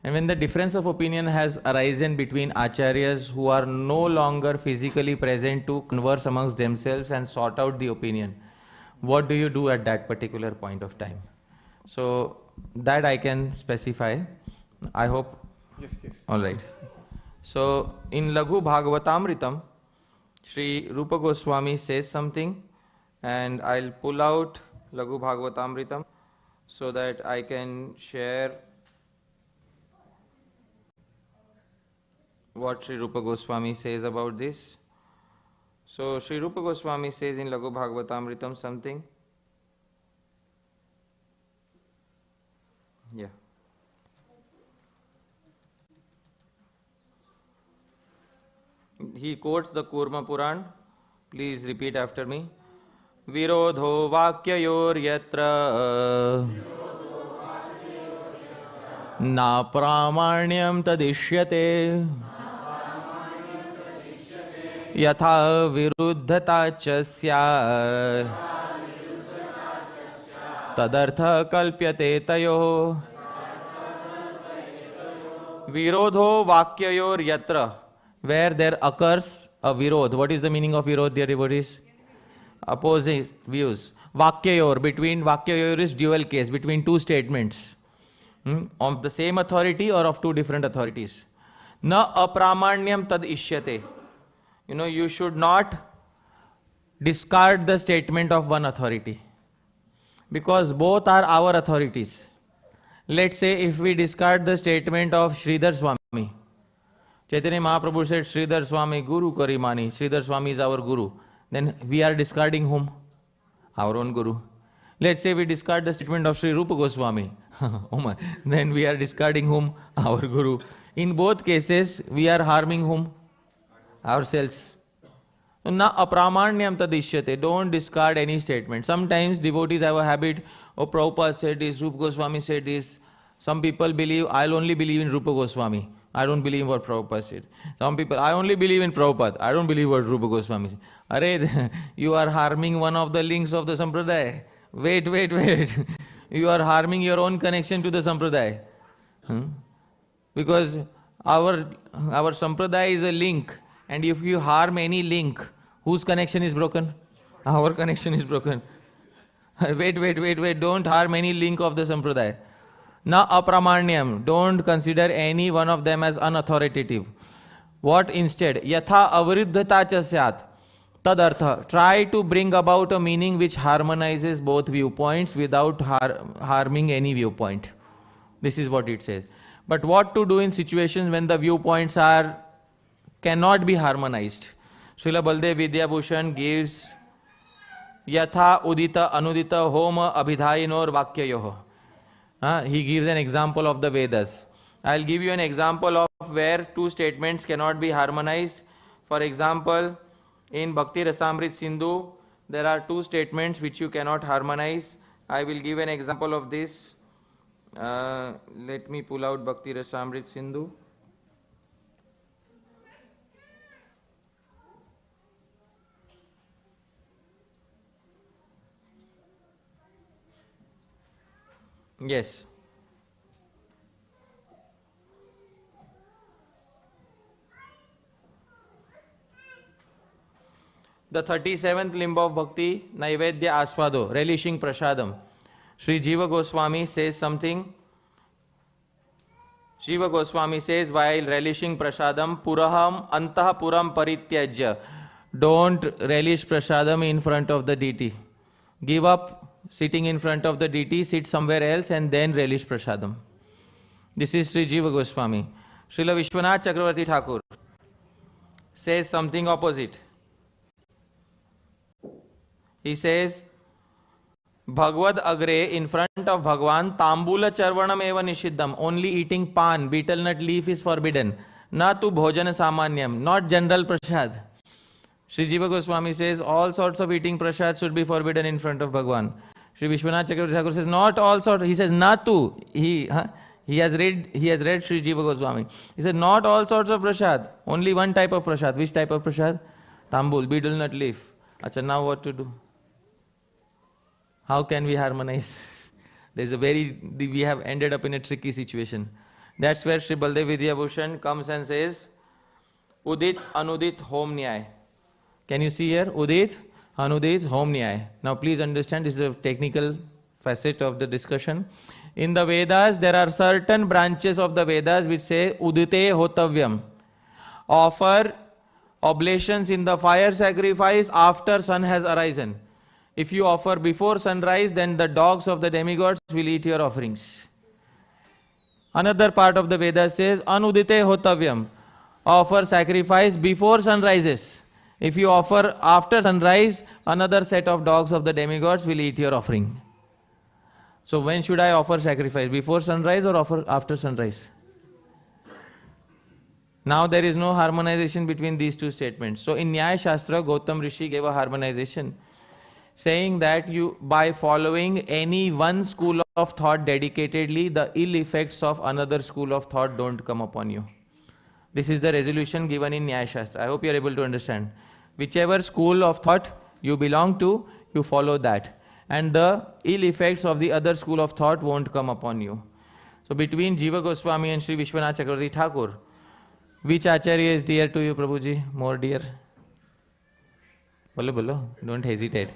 And when the difference of opinion has arisen between acharyas who are no longer physically present to converse amongst themselves and sort out the opinion, what do you do at that particular point of time? So that I can specify. I hope. Yes. All right. So in Laghu Bhagavatamritam, Sri Rupa Goswami says something, and I'll pull out Laghu Bhagavatamritam so that I can share what Sri Rupa Goswami says about this. So Sri Rupa Goswami says in Laghu Bhagavatamritam something. Yeah. he quotes the Kurma Puran. Please repeat after me. Virodho vakyayor yatra na pramanyam tadishyate yatha viruddhata chasya tadartha kalpyate tayo. Virodho vakyayor yatra. Where there occurs a virod. What is the meaning of virod, dear devotees? Opposite views. Vakyayor, between vakyayor is dual case, between two statements. Of the same authority or of two different authorities. Na apramanyam tad ishyate. You should not discard the statement of one authority. Because both are our authorities. Let's say if we discard the statement of Sridhar Swami. Chaitanya Mahaprabhu said, Sridhar Swami Guru Kari Mani. Sridhar Swami is our Guru. Then we are discarding whom? Our own Guru. Let's say we discard the statement of Sri Rupa Goswami. Oh my. Then we are discarding whom? Our Guru. In both cases, we are harming whom? Ourselves. Na apramanyam tadishyate. Don't discard any statement. Sometimes devotees have a habit, oh Prabhupada said this, Rupa Goswami said this. Some people believe, I'll only believe in Rupa Goswami. I don't believe in what Prabhupada said. Some people, I only believe in Prabhupada. I don't believe what Rupa Goswami said. Arey, you are harming one of the links of the Sampradaya. Wait. You are harming your own connection to the Sampradaya. Because our Sampradaya is a link. And if you harm any link, whose connection is broken? Our connection is broken. Wait. Don't harm any link of the Sampradaya. Na apramanyam. Don't consider any one of them as unauthoritative. What instead? Yatha avriddhata cha syat. Tadartha. Try to bring about a meaning which harmonizes both viewpoints without harming any viewpoint. This is what it says. But what to do in situations when the viewpoints cannot be harmonized? Srila Baldev Vidyabhushan gives Yatha udita anudita homa abhidhainor vakyayoh. He gives an example of the Vedas. I'll give you an example of where two statements cannot be harmonized. For example, in Bhakti Rasamrit Sindhu, there are two statements which you cannot harmonize. I will give an example of this. Let me pull out Bhakti Rasamrit Sindhu. Yes. The 37th limb of Bhakti, Naivedya Aswado, relishing Prasadam. Sri Jiva Goswami says something. Jiva Goswami says, while relishing Prasadam, Puraham Antah Puram Parityajya. Don't relish Prasadam in front of the deity. Give up sitting in front of the deity, sit somewhere else and then relish Prasadam. This is Sri Jiva Goswami. Srila Vishwanath Chakravarti Thakur says something opposite. He says, Bhagavad Agre, in front of Bhagwan, Tambula Charvanam eva nishiddham. Only eating pan, betel nut leaf is forbidden. Na tu bhojana samanyam, not general prasad. Sri Jiva Goswami says all sorts of eating prasad should be forbidden in front of Bhagwan. Sri Vishwanath Chakravarti Thakur says not all sorts. He says na tu. He has read Sri Jiva Goswami. He said not all sorts of prasad. Only one type of prasad. Which type of prasad? Tambul, betel nut leaf. Acha, now what to do? How can we harmonize? We have ended up in a tricky situation. That's where Sri Baldev Vidyabhushan comes and says, Udit, Anudit, Hom Nyay. Can you see here? Udit, Anudit, Hom Nyay. Now please understand, this is a technical facet of the discussion. In the Vedas, there are certain branches of the Vedas which say, Udite Hotavyam. Offer oblations in the fire sacrifice after sun has arisen. If you offer before sunrise, then the dogs of the demigods will eat your offerings. Another part of the Vedas says, Anudite Hotavyam. Offer sacrifice before sunrises. If you offer after sunrise, another set of dogs of the demigods will eat your offering. So when should I offer sacrifice? Before sunrise or offer after sunrise? Now there is no harmonization between these two statements. So in Nyaya Shastra, Gautam Rishi gave a harmonization, saying that you, by following any one school of thought dedicatedly, the ill effects of another school of thought don't come upon you. This is the resolution given in Nyaya Shastra. I hope you are able to understand. Whichever school of thought you belong to, you follow that. And the ill effects of the other school of thought won't come upon you. So between Jiva Goswami and Sri Vishwanath Chakravarti Thakur, which Acharya is dear to you, Prabhuji? More dear? Bolo, bolo. Don't hesitate.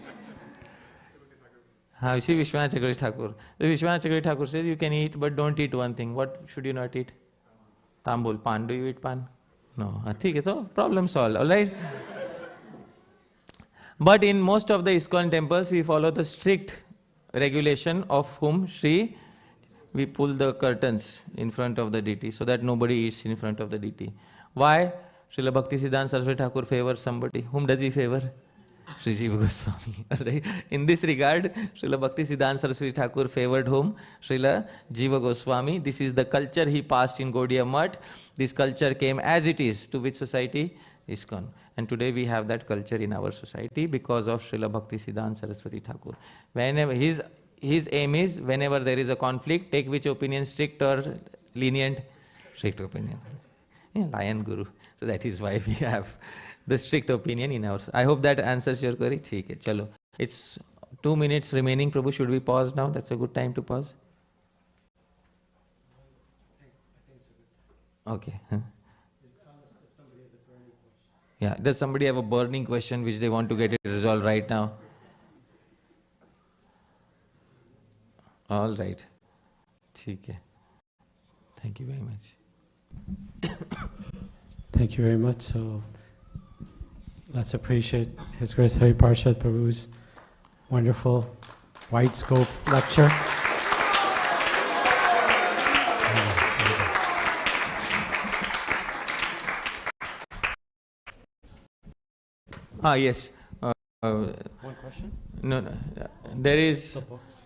Sri Vishwanath Chakravarti Thakur. The Vishwanath Chakravarti Thakur says you can eat, but don't eat one thing. What should you not eat? Tambul. Pan. Do you eat pan? No. I think it's all problem solved. Alright? But in most of the ISKCON temples, we follow the strict regulation of whom Sri. We pull the curtains in front of the deity so that nobody eats in front of the deity. Why? Srila Bhaktisiddhanta Saraswati Thakur favors somebody. Whom does he favor? Sri Jiva Goswami. Right? In this regard, Srila Bhaktisiddhanta Saraswati Thakur favored whom? Srila Jiva Goswami. This is the culture he passed in Gaudiya Math. This culture came as it is to which society? ISKCON. And today we have that culture in our society because of Srila Bhaktisiddhanta Saraswati Thakur. Whenever his aim is, whenever there is a conflict, take which opinion, strict or lenient? Strict opinion. Yeah, Lion Guru. So that is why we have the strict opinion in ours. I hope that answers your query. Theek hai, chalo. It's 2 minutes remaining, Prabhu. Should we pause now? That's a good time to pause. Okay. Huh? Yeah. Does somebody have a burning question which they want to get it resolved right now? All right. Theek hai. Thank you very much. Thank you very much. So let's appreciate His Grace Hari Parshad Prabhu's wonderful wide scope lecture. Yes. One question? No. There is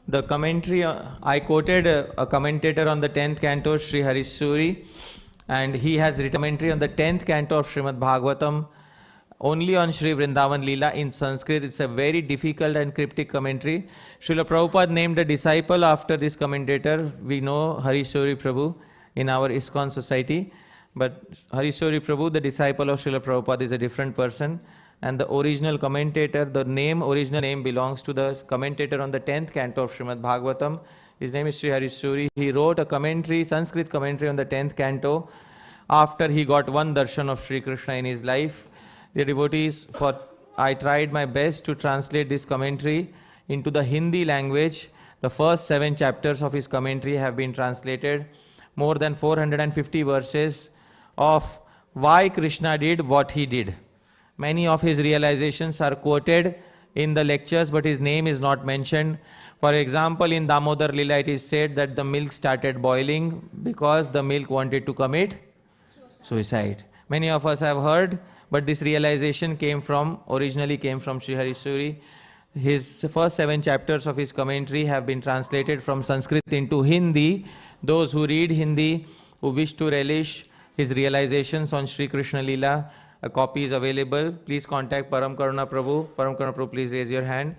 the commentary. I quoted a commentator on the 10th canto, Sri Harisuri, and he has written commentary on the 10th canto of Srimad Bhagavatam only on Sri Vrindavan Leela in Sanskrit. It's a very difficult and cryptic commentary. Srila Prabhupada named a disciple after this commentator. We know Harisuri Prabhu in our ISKCON society, but Harisuri Prabhu, the disciple of Srila Prabhupada, is a different person. And the original commentator, original name belongs to the commentator on the 10th canto of Srimad Bhagavatam. His name is Sri Harisuri. He wrote a commentary, Sanskrit commentary on the 10th canto after he got one darshan of Sri Krishna in his life. Dear devotees, I tried my best to translate this commentary into the Hindi language. The first 7 chapters of his commentary have been translated. More than 450 verses of why Krishna did what he did. Many of his realizations are quoted in the lectures, but his name is not mentioned. For example, in Damodar Lila, it is said that the milk started boiling because the milk wanted to commit suicide. Many of us have heard, but this realization originally came from Sri Harisuri. His first 7 chapters of his commentary have been translated from Sanskrit into Hindi. Those who read Hindi, who wish to relish his realizations on Sri Krishna Lila, a copy is available. Please contact Param Karuna Prabhu. Param Karuna Prabhu, please raise your hand.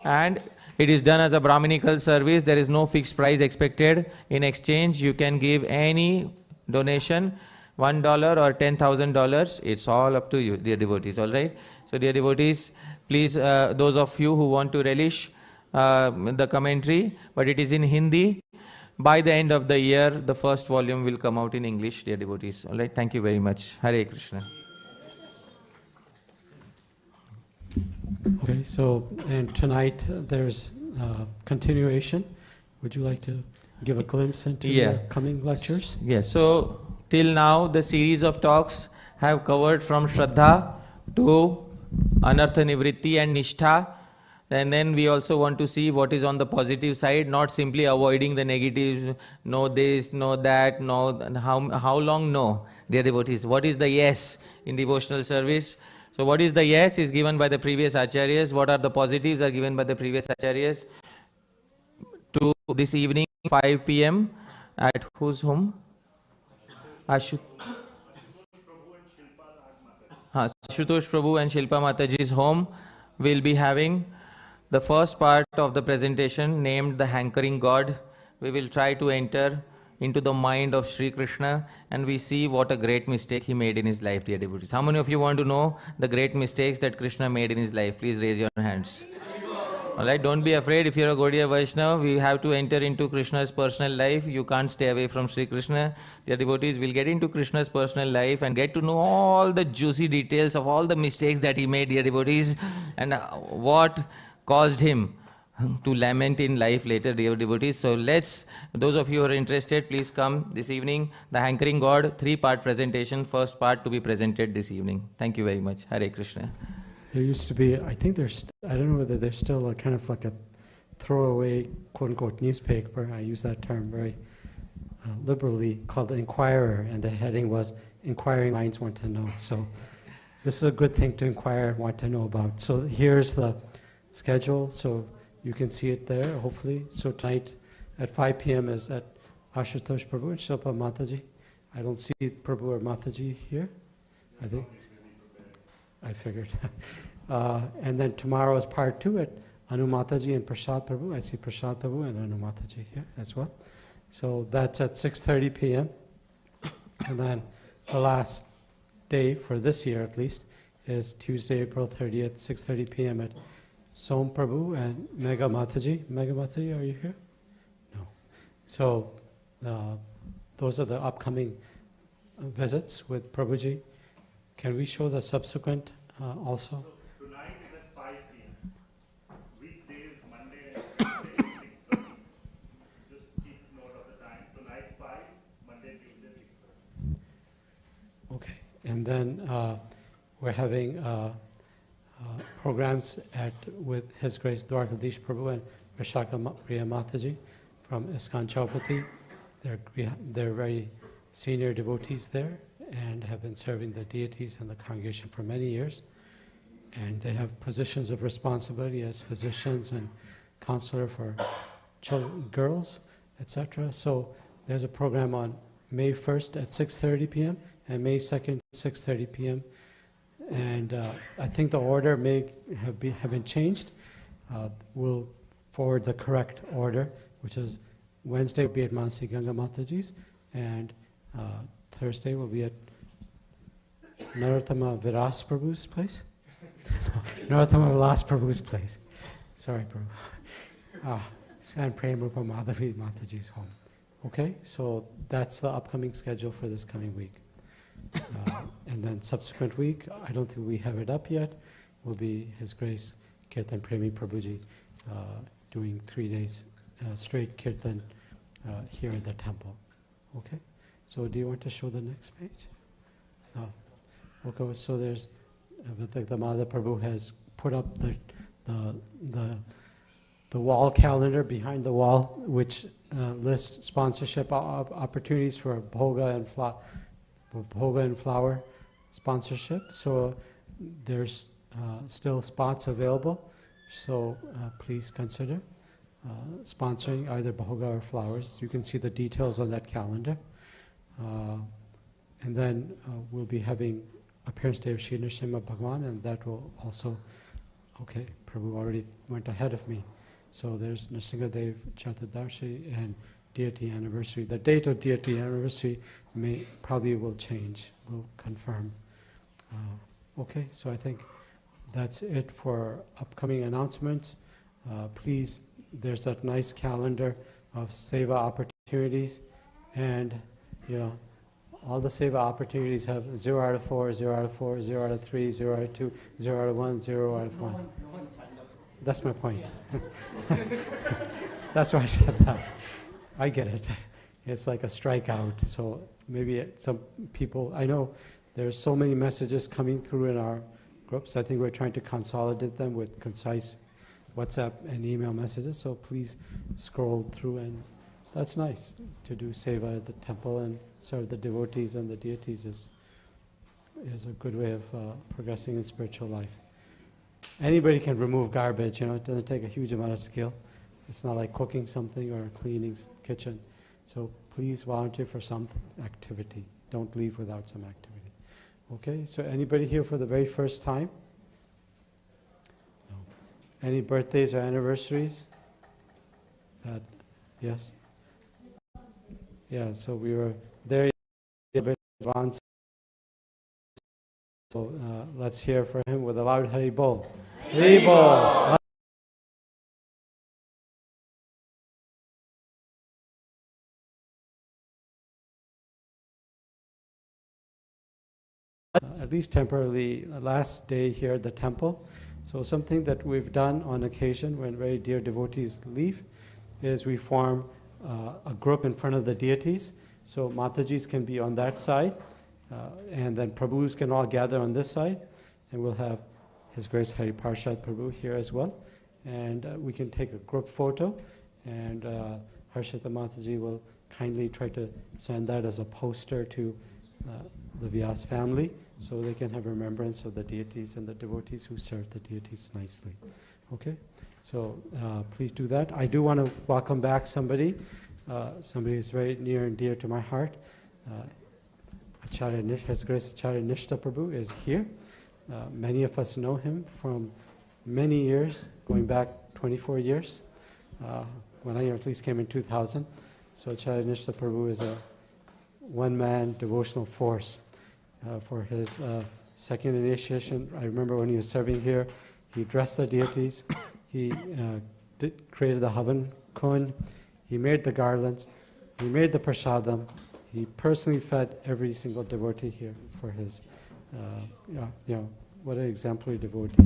And it is done as a Brahminical service. There is no fixed price expected. In exchange, you can give any donation, $1 or $10,000. It's all up to you, dear devotees. All right. So, dear devotees, please, those of you who want to relish the commentary, but it is in Hindi. By the end of the year, the first volume will come out in English, dear devotees. All right. Thank you very much. Hare Krishna. Okay, so and tonight there's continuation. Would you like to give a glimpse into the coming lectures? Yes, so till now the series of talks have covered from Shraddha to Anartha Nivritti and Nishtha. And then we also want to see what is on the positive side, not simply avoiding the negatives, no this, no that, no how long, no. Dear devotees, what is the yes in devotional service? So what is the yes is given by the previous acharyas, what are the positives are given by the previous acharyas. To this evening, 5 p.m. at whose home? Ashutosh Prabhu and Shilpa Mataji's home, we'll be having the first part of the presentation named The Hankering God. We will try to enter into the mind of Sri Krishna and we see what a great mistake he made in his life, dear devotees. How many of you want to know the great mistakes that Krishna made in his life? Please raise your hands. Alright, don't be afraid if you're a Gaudiya Vaishnava. We have to enter into Krishna's personal life. You can't stay away from Sri Krishna. Dear devotees, we'll get into Krishna's personal life and get to know all the juicy details of all the mistakes that he made, dear devotees, and what caused him to lament in life later, dear devotees. So those of you who are interested, please come this evening. The Hankering God, 3-part presentation, first part to be presented this evening. Thank you very much. Hare Krishna. There used to be, I think I don't know whether there's still a kind of like a throwaway, quote-unquote, newspaper, I use that term very liberally, called the Inquirer, and the heading was, Inquiring Minds Want to Know. So this is a good thing to inquire and want to know about. So here's the schedule, so you can see it there, hopefully. So tonight at 5 p.m. is at Ashutosh Prabhu and Shilpa Mataji. I don't see Prabhu or Mataji here, I think. I figured. And then tomorrow is part 2 at Anu Mataji and Parshad Prabhu. I see Parshad Prabhu and Anu Mataji here as well. So that's at 6:30 p.m. And then the last day for this year at least is Tuesday, April 30th, 6:30 p.m. at Som Prabhu and Mega Mataji. Mega Mataji, are you here? No. So those are the upcoming visits with Prabhuji. Can we show the subsequent also? So tonight is at 5 p.m. Weekdays, Monday and Tuesday, 6:30. Just keep note of the time. Tonight 5, Monday, Tuesday, 6:30. Okay. And then we're having programs with His Grace Dwarkadish Prabhu and Vishaka Priya Mataji from ISKCON Chaupati. They're very senior devotees there and have been serving the deities and the congregation for many years. And they have positions of responsibility as physicians and counselor for children, girls, etc. So there's a program on May 1st at 6:30 p.m. and May 2nd, 6:30 p.m. And I think the order may have been changed. We'll forward the correct order, which is Wednesday will be at Mansi Ganga Mataji's, and Thursday will be at Narottama Viras Prabhu's place. Narottama Vilas Prabhu's place. Sorry, Prabhu. And Prem Rupa Madhavi Mataji's home. Okay, so that's the upcoming schedule for this coming week. And then subsequent week, I don't think we have it up yet, will be His Grace Kirtan Premi Prabhuji doing 3 days straight Kirtan here at the temple. Okay? So do you want to show the next page? No. Okay, so there's, the Madha Prabhu has put up the wall calendar behind the wall, which lists sponsorship opportunities for bhoga and flower sponsorship. So there's still spots available. So please consider sponsoring either bhoga or flowers. You can see the details on that calendar. And then we'll be having appearance day of Sri Nrsimha Bhagwan, and that will also, okay, Prabhu already went ahead of me. So there's Nrsimha Dev Chatudarshi and deity anniversary. The date of deity anniversary probably will change, we'll confirm. Okay, so I think that's it for upcoming announcements. Please, there's that nice calendar of seva opportunities, and all the seva opportunities have 0 out of 4, 0 out of 4, 0 out of 3, 0 out of 2, 0 out of 1, 0 out of 1. That's my point. That's why I said that. I get it. It's like a strikeout. So maybe some people, I know there's so many messages coming through in our groups. I think we're trying to consolidate them with concise WhatsApp and email messages. So please scroll through, and that's nice to do seva at the temple and serve the devotees and the deities is a good way of progressing in spiritual life. Anybody can remove garbage, it doesn't take a huge amount of skill. It's not like cooking something or cleaning kitchen. So please volunteer for some activity. Don't leave without some activity. Okay, so anybody here for the very first time? No. Any birthdays or anniversaries? Yes? Yeah, so we were there a bit advanced. So let's hear for him with a loud Hari Bol. Hari Bol! At least temporarily, last day here at the temple. So something that we've done on occasion when very dear devotees leave is we form a group in front of the deities. So Matajis can be on that side, and then Prabhus can all gather on this side, and we'll have His Grace Hari Parshad Prabhu here as well. And we can take a group photo, and Harshita Mataji will kindly try to send that as a poster to the Vyas family, so they can have remembrance of the deities and the devotees who serve the deities nicely. Okay? So please do that. I do want to welcome back somebody who's very near and dear to my heart. His Grace Acharya Nishta Prabhu is here. Many of us know him from many years, going back 24 years, when I at least came in 2000. So Acharya Nishta Prabhu is a one-man devotional force. For his second initiation, I remember when he was serving here, he dressed the deities, he created the Havan Kun, he made the garlands, he made the Prashadam, he personally fed every single devotee here for his, what an exemplary devotee.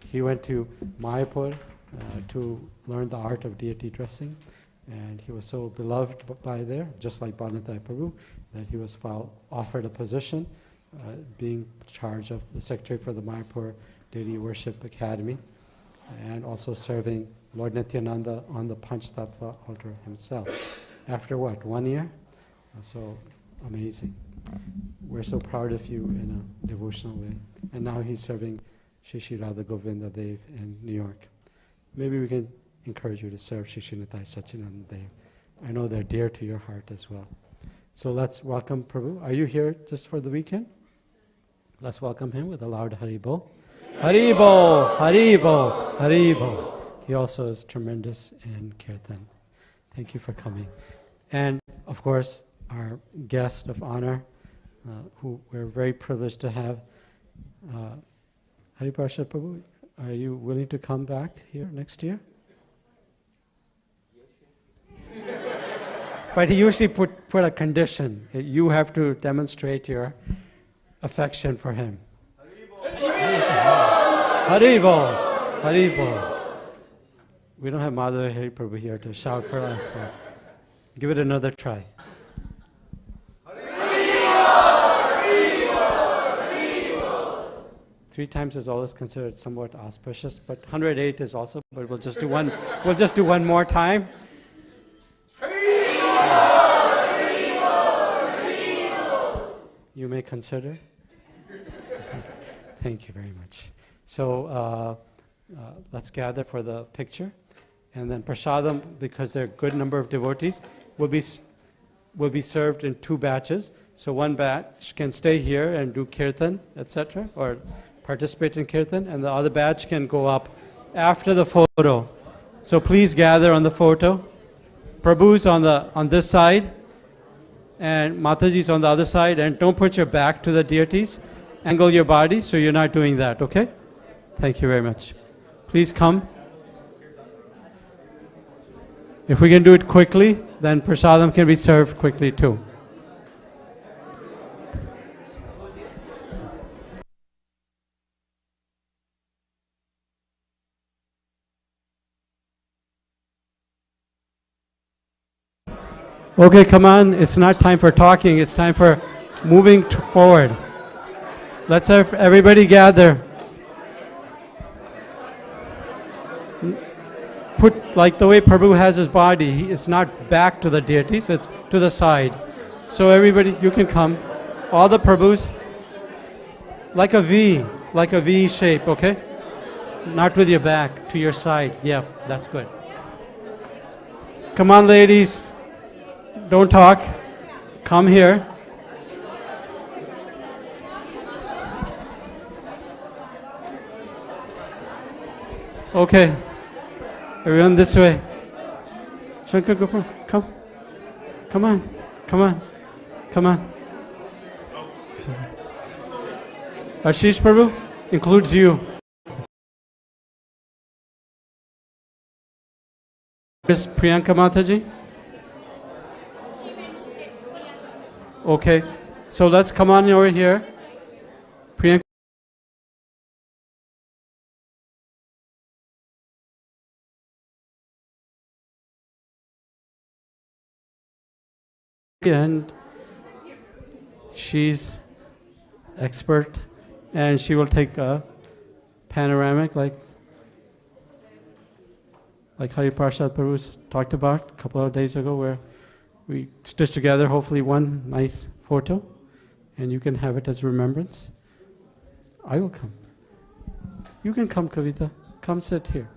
He went to Mayapur to learn the art of deity dressing, and he was so beloved by there, just like Bhanatai Prabhu, that he was offered a position being in charge of the secretary for the Mayapur Deity Worship Academy, and also serving Lord Nityananda on the Panch Tattva altar himself. After what, 1 year? So amazing. We're so proud of you in a devotional way. And now he's serving Shri Shri Radha Govinda Dev in New York. Maybe we can encourage you to serve Shri Shri Nitai Sachinanda Dev. I know they're dear to your heart as well. So let's welcome Prabhu. Are you here just for the weekend? Let's welcome him with a loud Hari Bol. Hari Bol, Hari Bol, Hari Bol. He also is tremendous in Kirtan. Thank you for coming. And of course, our guest of honor, who we're very privileged to have, Hari Parshad Prabhu, are you willing to come back here next year? But he usually put a condition. You have to demonstrate your affection for him. Hari Bol, Hari Bol. We don't have Madhava Hari Prabhu here to shout for us. So give it another try. 3 times is always considered somewhat auspicious, but 108 is also. But we'll just do one. We'll just do one more time. You may consider. Thank you very much. So let's gather for the picture, and then prasadam, because there are a good number of devotees, will be served in 2 batches. So one batch can stay here and do kirtan, etc., or participate in kirtan, and the other batch can go up after the photo. So please gather on the photo. Prabhu's on this side, and Mataji's on the other side, and don't put your back to the deities. Angle your body so you're not doing that, okay? Thank you very much. Please come. If we can do it quickly, then prasadam can be served quickly too. Okay, come on. It's not time for talking. It's time for moving forward. Let's have everybody gather. Put like the way Prabhu has his body. It's not back to the deities. It's to the side. So everybody, you can come. All the Prabhus. Like a V shape, okay? Not with your back, to your side. Yeah, that's good. Come on, ladies. Don't talk. Come here. Okay. Everyone this way. Shankar, go for it. Come. Come on. Come on. Come on. Ashish Prabhu includes you. Miss Priyanka Mataji? Okay. So let's come on over here. Priyanka. And she's expert, and she will take a panoramic like Hari Parshad Prabhu talked about a couple of days ago, where we stitch together hopefully one nice photo, and you can have it as remembrance. I will come. You can come, Kavita. Come sit here.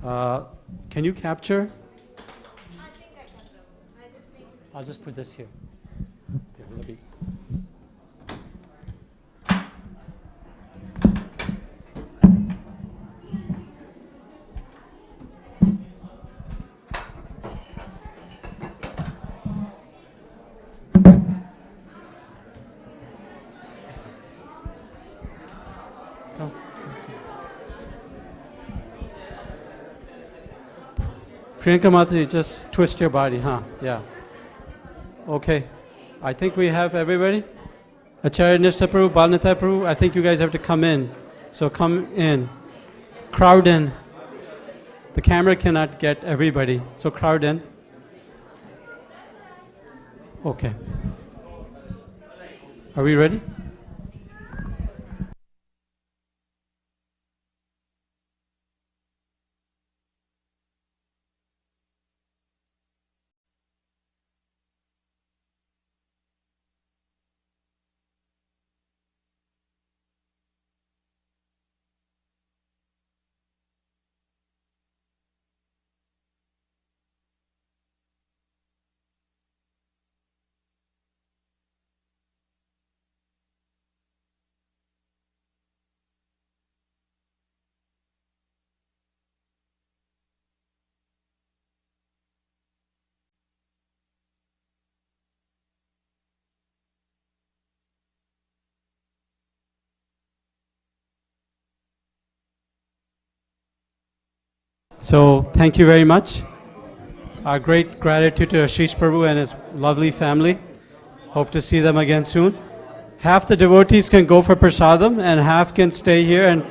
Can you capture? I'll just put this here. Here, let me. Come. Priyanka Mataji, just twist your body, huh? Yeah. Okay, I think we have everybody. Acharya Nishta Prabhu, Balnita Prabhu, I think you guys have to come in. So come in. Crowd in. The camera cannot get everybody, so crowd in. Okay. Are we ready? So thank you very much. Our great gratitude to Ashish Prabhu and his lovely family. Hope to see them again soon. Half the devotees can go for prasadam and half can stay here and